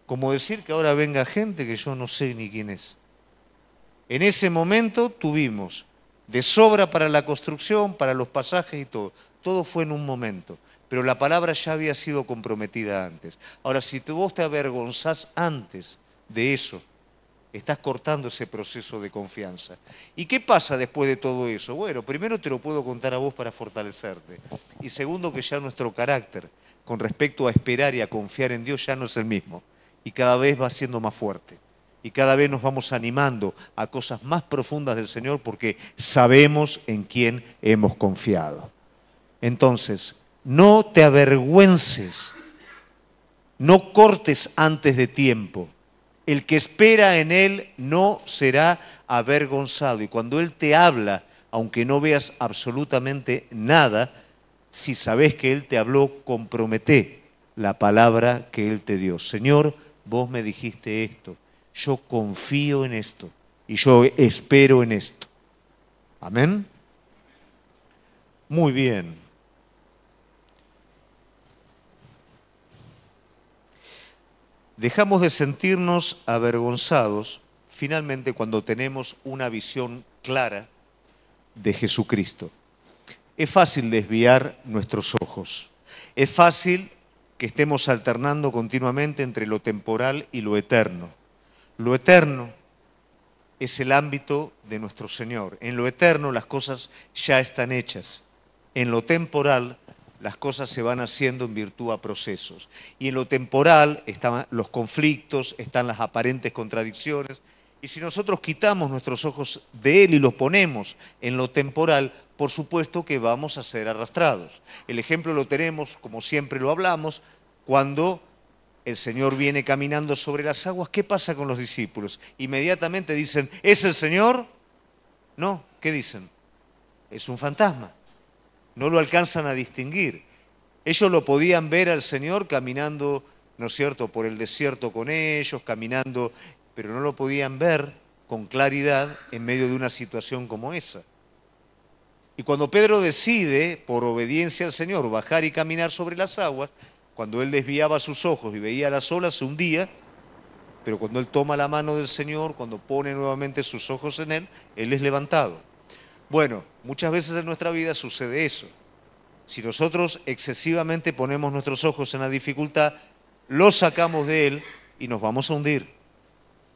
Como decir que ahora venga gente que yo no sé ni quién es. En ese momento tuvimos de sobra para la construcción, para los pasajes y todo. Todo fue en un momento, pero la palabra ya había sido comprometida antes. Ahora, si vos te avergonzás antes de eso, estás cortando ese proceso de confianza. ¿Y qué pasa después de todo eso? Bueno, primero te lo puedo contar a vos para fortalecerte. Y segundo, que ya nuestro carácter con respecto a esperar y a confiar en Dios ya no es el mismo. Y cada vez va siendo más fuerte. Y cada vez nos vamos animando a cosas más profundas del Señor porque sabemos en quién hemos confiado. Entonces, no te avergüences. No cortes antes de tiempo. El que espera en Él no será avergonzado. Y cuando Él te habla, aunque no veas absolutamente nada, si sabes que Él te habló, compromete la palabra que Él te dio. Señor, vos me dijiste esto, yo confío en esto y yo espero en esto. Amén. Muy bien. Dejamos de sentirnos avergonzados finalmente cuando tenemos una visión clara de Jesucristo. Es fácil desviar nuestros ojos. Es fácil que estemos alternando continuamente entre lo temporal y lo eterno. Lo eterno es el ámbito de nuestro Señor. En lo eterno las cosas ya están hechas. En lo temporal las cosas se van haciendo en virtud a procesos. Y en lo temporal están los conflictos, están las aparentes contradicciones. Y si nosotros quitamos nuestros ojos de Él y los ponemos en lo temporal, por supuesto que vamos a ser arrastrados. El ejemplo lo tenemos, como siempre lo hablamos, cuando el Señor viene caminando sobre las aguas. ¿Qué pasa con los discípulos? Inmediatamente dicen, ¿es el Señor? No, ¿qué dicen? Es un fantasma. No lo alcanzan a distinguir. Ellos lo podían ver al Señor caminando, ¿no es cierto?, por el desierto con ellos, caminando, pero no lo podían ver con claridad en medio de una situación como esa. Y cuando Pedro decide, por obediencia al Señor, bajar y caminar sobre las aguas, cuando él desviaba sus ojos y veía las olas, se hundía, pero cuando él toma la mano del Señor, cuando pone nuevamente sus ojos en él es levantado. Bueno, muchas veces en nuestra vida sucede eso. Si nosotros excesivamente ponemos nuestros ojos en la dificultad, los sacamos de Él y nos vamos a hundir.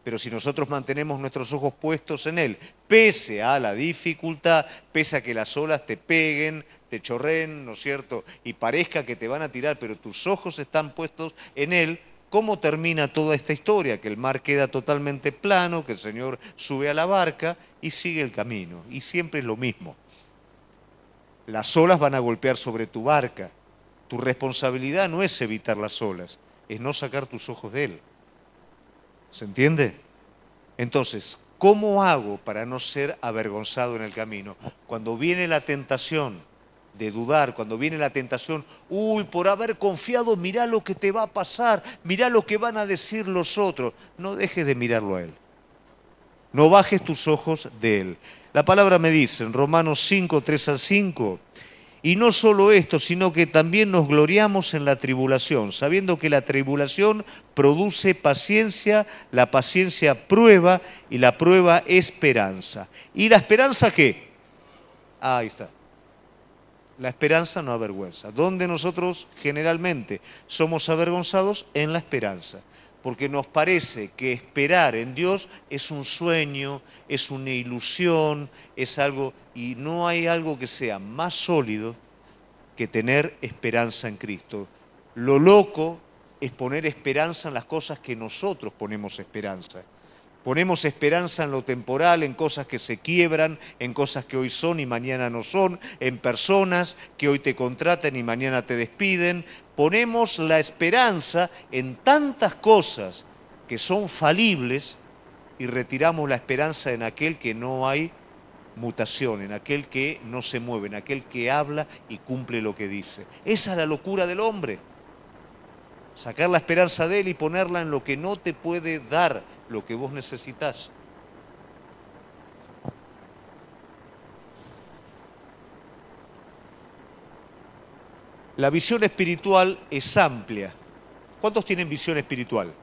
Pero si nosotros mantenemos nuestros ojos puestos en Él, pese a la dificultad, pese a que las olas te peguen, te chorren, ¿no es cierto? Y parezca que te van a tirar, pero tus ojos están puestos en Él, ¿cómo termina toda esta historia? Que el mar queda totalmente plano, que el Señor sube a la barca y sigue el camino. Y siempre es lo mismo. Las olas van a golpear sobre tu barca. Tu responsabilidad no es evitar las olas, es no sacar tus ojos de Él. ¿Se entiende? Entonces, ¿cómo hago para no ser avergonzado en el camino? Cuando viene la tentación de dudar, cuando viene la tentación, uy, por haber confiado, mirá lo que te va a pasar, mirá lo que van a decir los otros. No dejes de mirarlo a Él. No bajes tus ojos de Él. La palabra me dice en Romanos 5, 3 al 5, y no solo esto, sino que también nos gloriamos en la tribulación, sabiendo que la tribulación produce paciencia, la paciencia prueba y la prueba esperanza. ¿Y la esperanza qué? Ahí está. La esperanza no avergüenza. ¿Dónde nosotros generalmente somos avergonzados? En la esperanza. Porque nos parece que esperar en Dios es un sueño, es una ilusión, es algo, y no hay algo que sea más sólido que tener esperanza en Cristo. Lo loco es poner esperanza en las cosas que nosotros ponemos esperanza. Ponemos esperanza en lo temporal, en cosas que se quiebran, en cosas que hoy son y mañana no son, en personas que hoy te contratan y mañana te despiden. Ponemos la esperanza en tantas cosas que son falibles y retiramos la esperanza en aquel que no hay mutación, en aquel que no se mueve, en aquel que habla y cumple lo que dice. Esa es la locura del hombre. Sacar la esperanza de Él y ponerla en lo que no te puede dar lo que vos necesitas. La visión espiritual es amplia. ¿Cuántos tienen visión espiritual?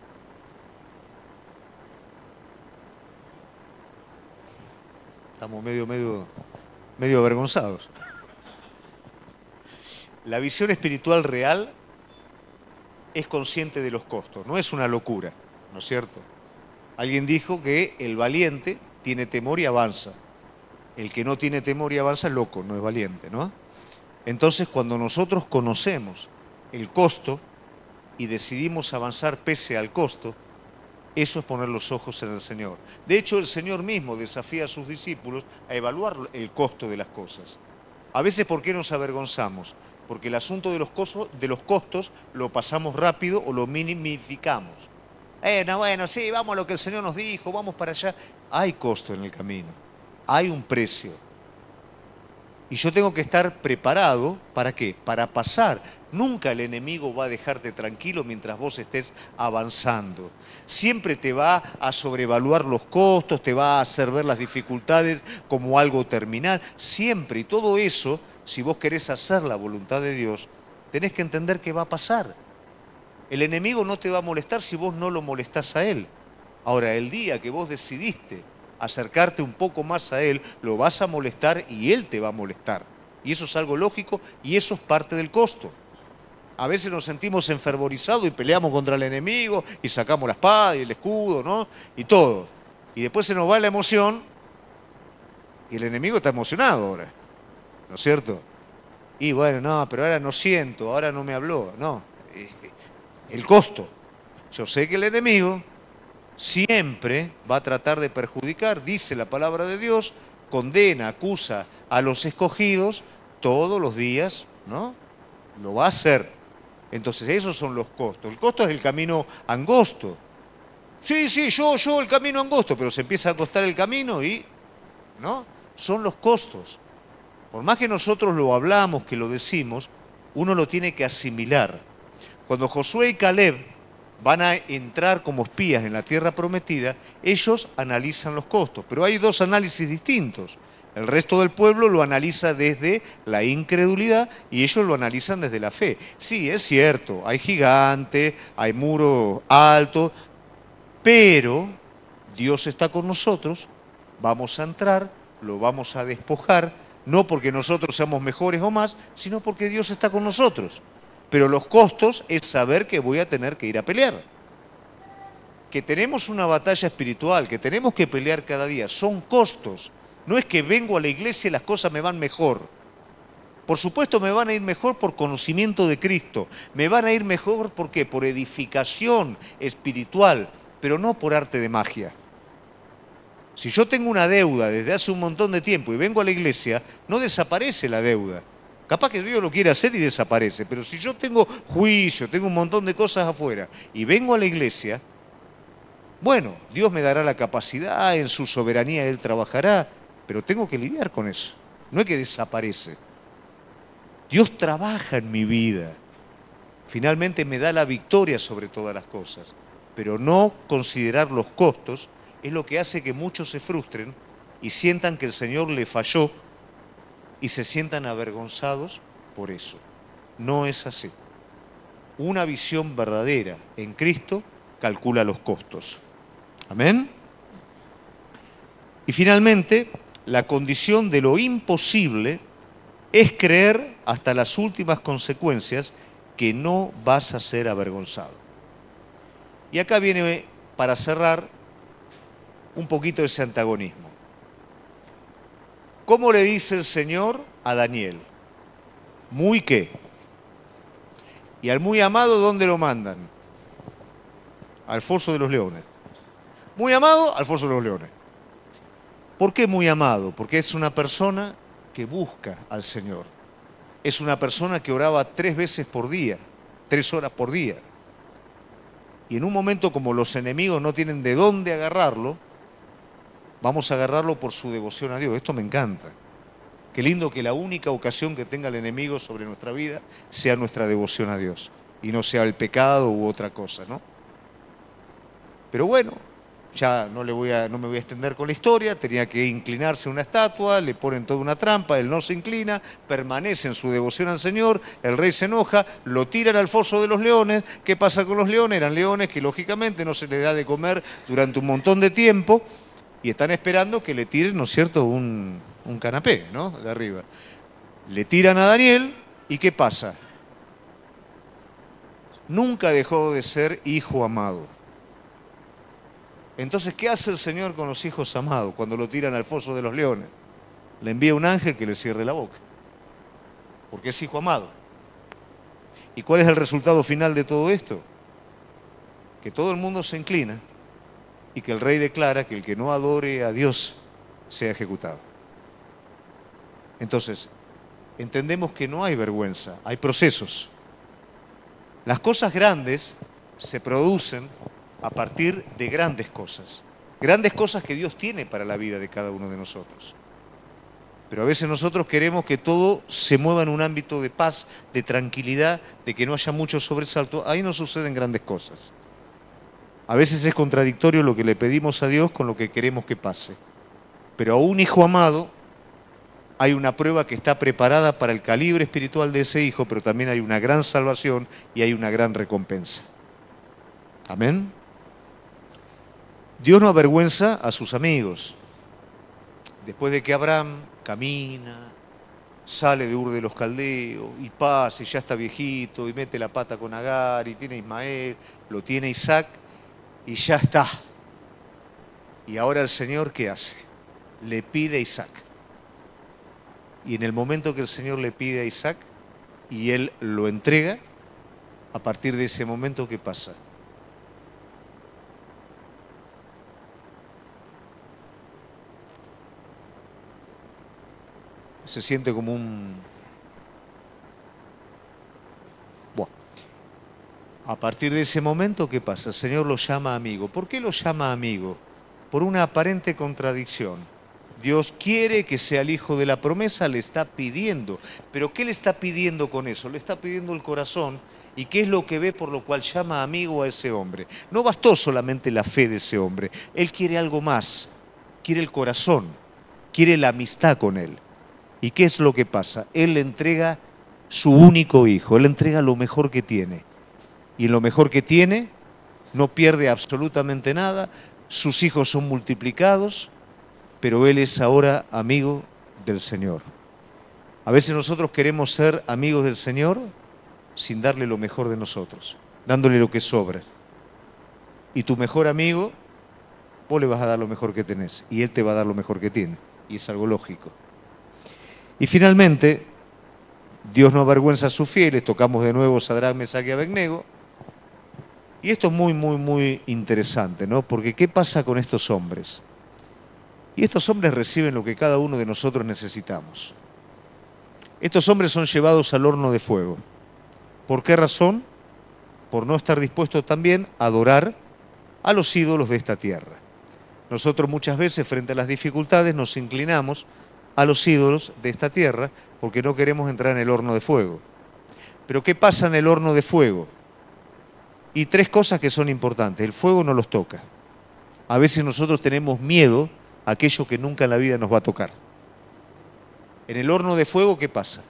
Estamos medio avergonzados. La visión espiritual real es consciente de los costos, no es una locura, ¿no es cierto? Alguien dijo que el valiente tiene temor y avanza. El que no tiene temor y avanza es loco, no es valiente, ¿no? Entonces, cuando nosotros conocemos el costo y decidimos avanzar pese al costo, eso es poner los ojos en el Señor. De hecho, el Señor mismo desafía a sus discípulos a evaluar el costo de las cosas. A veces, ¿por qué nos avergonzamos? Porque el asunto de los costos lo pasamos rápido o lo minimificamos. Bueno, sí, vamos a lo que el Señor nos dijo, vamos para allá. Hay costo en el camino, hay un precio. Y yo tengo que estar preparado, ¿para qué? Para pasar. Nunca el enemigo va a dejarte tranquilo mientras vos estés avanzando. Siempre te va a sobrevaluar los costos, te va a hacer ver las dificultades como algo terminal. Siempre. Y todo eso, si vos querés hacer la voluntad de Dios, tenés que entender que va a pasar. El enemigo no te va a molestar si vos no lo molestás a él. Ahora, el día que vos decidiste acercarte un poco más a Él, lo vas a molestar y Él te va a molestar. Y eso es algo lógico y eso es parte del costo. A veces nos sentimos enfervorizados y peleamos contra el enemigo y sacamos la espada y el escudo, ¿no? Y todo. Y después se nos va la emoción y el enemigo está emocionado ahora, ¿no es cierto? Y bueno, no, pero ahora no siento, ahora no me habló. No, el costo. Yo sé que el enemigo siempre va a tratar de perjudicar, dice la palabra de Dios, condena, acusa a los escogidos todos los días, ¿no? Lo va a hacer. Entonces esos son los costos. El costo es el camino angosto. Sí, yo el camino angosto, pero se empieza a acostar el camino y, ¿no? Son los costos. Por más que nosotros lo hablamos, que lo decimos, uno lo tiene que asimilar. Cuando Josué y Caleb van a entrar como espías en la tierra prometida, ellos analizan los costos. Pero hay dos análisis distintos. El resto del pueblo lo analiza desde la incredulidad y ellos lo analizan desde la fe. Sí, es cierto, hay gigantes, hay muros altos, pero Dios está con nosotros, vamos a entrar, lo vamos a despojar, no porque nosotros seamos mejores o más, sino porque Dios está con nosotros. Pero los costos es saber que voy a tener que ir a pelear. que tenemos una batalla espiritual, que tenemos que pelear cada día. Son costos. No es que vengo a la iglesia y las cosas me van mejor. Por supuesto me van a ir mejor por conocimiento de Cristo. Me van a ir mejor, ¿por qué? Por edificación espiritual, pero no por arte de magia. Si yo tengo una deuda desde hace un montón de tiempo y vengo a la iglesia, no desaparece la deuda. Capaz que Dios lo quiere hacer y desaparece, pero si yo tengo juicio, tengo un montón de cosas afuera y vengo a la iglesia, bueno, Dios me dará la capacidad, en su soberanía Él trabajará, pero tengo que lidiar con eso. No es que desaparece. Dios trabaja en mi vida. Finalmente me da la victoria sobre todas las cosas, pero no considerar los costos es lo que hace que muchos se frustren y sientan que el Señor le falló y se sientan avergonzados por eso. No es así. Una visión verdadera en Cristo calcula los costos. Amén. Y finalmente, la condición de lo imposible es creer hasta las últimas consecuencias que no vas a ser avergonzado. Y acá viene, para cerrar, un poquito ese antagonismo. ¿Cómo le dice el Señor a Daniel? ¿Muy qué? Y al muy amado, ¿dónde lo mandan? Al foso de los leones. Muy amado, al foso de los leones. ¿Por qué muy amado? Porque es una persona que busca al Señor. Es una persona que oraba 3 veces por día, 3 horas por día. Y en un momento como los enemigos no tienen de dónde agarrarlo, vamos a agarrarlo por su devoción a Dios. Esto me encanta. Qué lindo que la única ocasión que tenga el enemigo sobre nuestra vida sea nuestra devoción a Dios y no sea el pecado u otra cosa, ¿no? Pero bueno, ya no me voy a extender con la historia. Tenía que inclinarse a una estatua, le ponen toda una trampa, él no se inclina, permanece en su devoción al Señor, el rey se enoja, lo tiran al foso de los leones. ¿Qué pasa con los leones? Eran leones que lógicamente no se les da de comer durante un montón de tiempo y están esperando que le tiren, ¿no es cierto?, un canapé, ¿no?, de arriba. Le tiran a Daniel y ¿qué pasa? Nunca dejó de ser hijo amado. Entonces, ¿qué hace el Señor con los hijos amados cuando lo tiran al foso de los leones? Le envía un ángel que le cierre la boca, porque es hijo amado. ¿Y cuál es el resultado final de todo esto? Que todo el mundo se inclina y que el rey declara que el que no adore a Dios sea ejecutado. Entonces, entendemos que no hay vergüenza, hay procesos. Las cosas grandes se producen a partir de grandes cosas que Dios tiene para la vida de cada uno de nosotros. Pero a veces nosotros queremos que todo se mueva en un ámbito de paz, de tranquilidad, de que no haya mucho sobresalto. Ahí no suceden grandes cosas. A veces es contradictorio lo que le pedimos a Dios con lo que queremos que pase. Pero a un hijo amado hay una prueba que está preparada para el calibre espiritual de ese hijo, pero también hay una gran salvación y hay una gran recompensa. Amén. Dios no avergüenza a sus amigos. Después de que Abraham camina, sale de Ur de los Caldeos y pasa y ya está viejito y mete la pata con Agar y tiene a Ismael, lo tiene Isaac y ya está. Y ahora el Señor, ¿qué hace? Le pide a Isaac. Y en el momento que el Señor le pide a Isaac y él lo entrega, a partir de ese momento, ¿qué pasa? Se siente como un... Bueno, a partir de ese momento, ¿qué pasa? El Señor lo llama amigo. ¿Por qué lo llama amigo? Por una aparente contradicción. Dios quiere que sea el hijo de la promesa, le está pidiendo. ¿Pero qué le está pidiendo con eso? Le está pidiendo el corazón. ¿Y qué es lo que ve por lo cual llama amigo a ese hombre? No bastó solamente la fe de ese hombre. Él quiere algo más. Quiere el corazón. Quiere la amistad con él. ¿Y qué es lo que pasa? Él le entrega su único hijo. Él le entrega lo mejor que tiene. Y lo mejor que tiene no pierde absolutamente nada. Sus hijos son multiplicados, pero él es ahora amigo del Señor. A veces nosotros queremos ser amigos del Señor sin darle lo mejor de nosotros, dándole lo que sobra. Y tu mejor amigo, vos le vas a dar lo mejor que tenés y él te va a dar lo mejor que tiene. Y es algo lógico. Y finalmente, Dios no avergüenza a sus fieles. Tocamos de nuevo Sadrac, Mesac y Abednego. Y esto es muy, muy, muy interesante, ¿no? Porque ¿qué pasa con estos hombres? Y estos hombres reciben lo que cada uno de nosotros necesitamos. Estos hombres son llevados al horno de fuego. ¿Por qué razón? Por no estar dispuestos también a adorar a los ídolos de esta tierra. Nosotros muchas veces frente a las dificultades nos inclinamos a los ídolos de esta tierra porque no queremos entrar en el horno de fuego. Pero ¿qué pasa en el horno de fuego? Y tres cosas que son importantes. El fuego no los toca. A veces nosotros tenemos miedo a aquello que nunca en la vida nos va a tocar. En el horno de fuego, ¿qué pasa?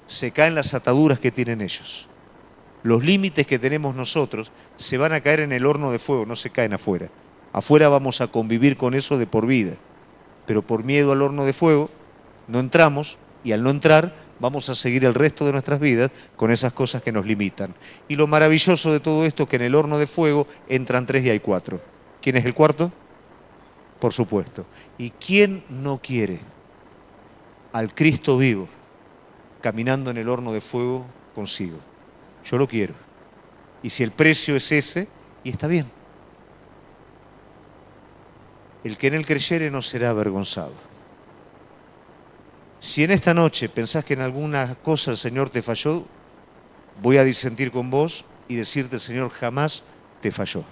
Se caen las ataduras que tienen ellos. Los límites que tenemos nosotros se van a caer en el horno de fuego, no se caen afuera. Afuera vamos a convivir con eso de por vida. Pero por miedo al horno de fuego no entramos, y al no entrar vamos a seguir el resto de nuestras vidas con esas cosas que nos limitan. Y lo maravilloso de todo esto es que en el horno de fuego entran 3 y hay 4. ¿Quién es el cuarto? Por supuesto. ¿Y quién no quiere al Cristo vivo caminando en el horno de fuego consigo? Yo lo quiero. Y si el precio es ese, y está bien. El que en él creyere no será avergonzado. Si en esta noche pensás que en alguna cosa el Señor te falló, voy a disentir con vos y decirte, el Señor jamás te falló.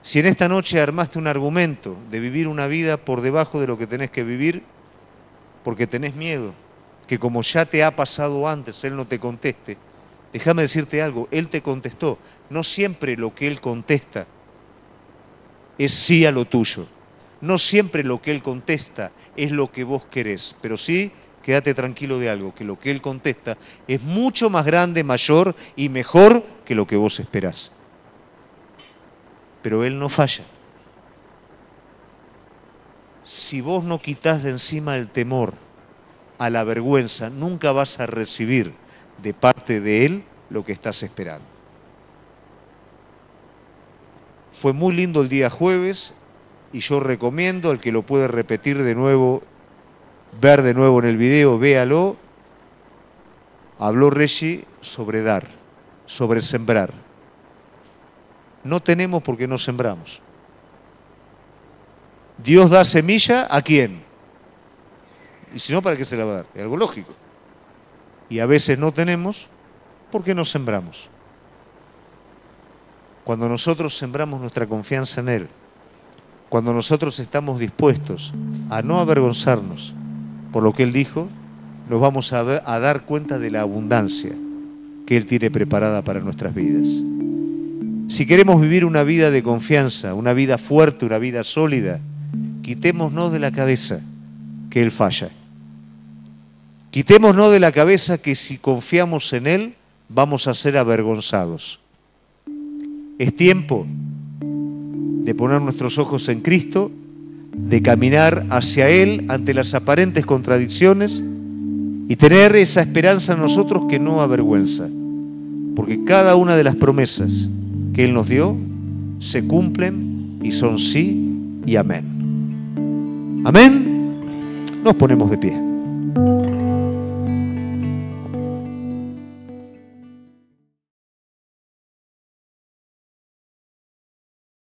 Si en esta noche armaste un argumento de vivir una vida por debajo de lo que tenés que vivir, porque tenés miedo, que como ya te ha pasado antes, Él no te conteste, déjame decirte algo, Él te contestó. No siempre lo que Él contesta es sí a lo tuyo. No siempre lo que Él contesta es lo que vos querés, pero sí, quédate tranquilo de algo, que lo que Él contesta es mucho más grande, mayor y mejor que lo que vos esperás. Pero Él no falla. Si vos no quitás de encima el temor a la vergüenza, nunca vas a recibir de parte de Él lo que estás esperando. Fue muy lindo el día jueves y yo recomiendo al que lo puede repetir de nuevo, ver de nuevo en el video, véalo. Habló Reggie sobre dar, sobre sembrar. No tenemos porque no sembramos. Dios da semilla ¿a quién? Y si no, ¿para qué se la va a dar? Es algo lógico. Y a veces no tenemos porque no sembramos. Cuando nosotros sembramos nuestra confianza en Él, cuando nosotros estamos dispuestos a no avergonzarnos por lo que Él dijo, nos vamos a dar cuenta de la abundancia que Él tiene preparada para nuestras vidas. Si queremos vivir una vida de confianza, una vida fuerte, una vida sólida, quitémonos de la cabeza que Él falla. Quitémonos de la cabeza que si confiamos en Él, vamos a ser avergonzados. Es tiempo de poner nuestros ojos en Cristo, de caminar hacia Él ante las aparentes contradicciones y tener esa esperanza en nosotros que no avergüenza. Porque cada una de las promesas que Él nos dio se cumplen y son sí y amén. Amén. Nos ponemos de pie.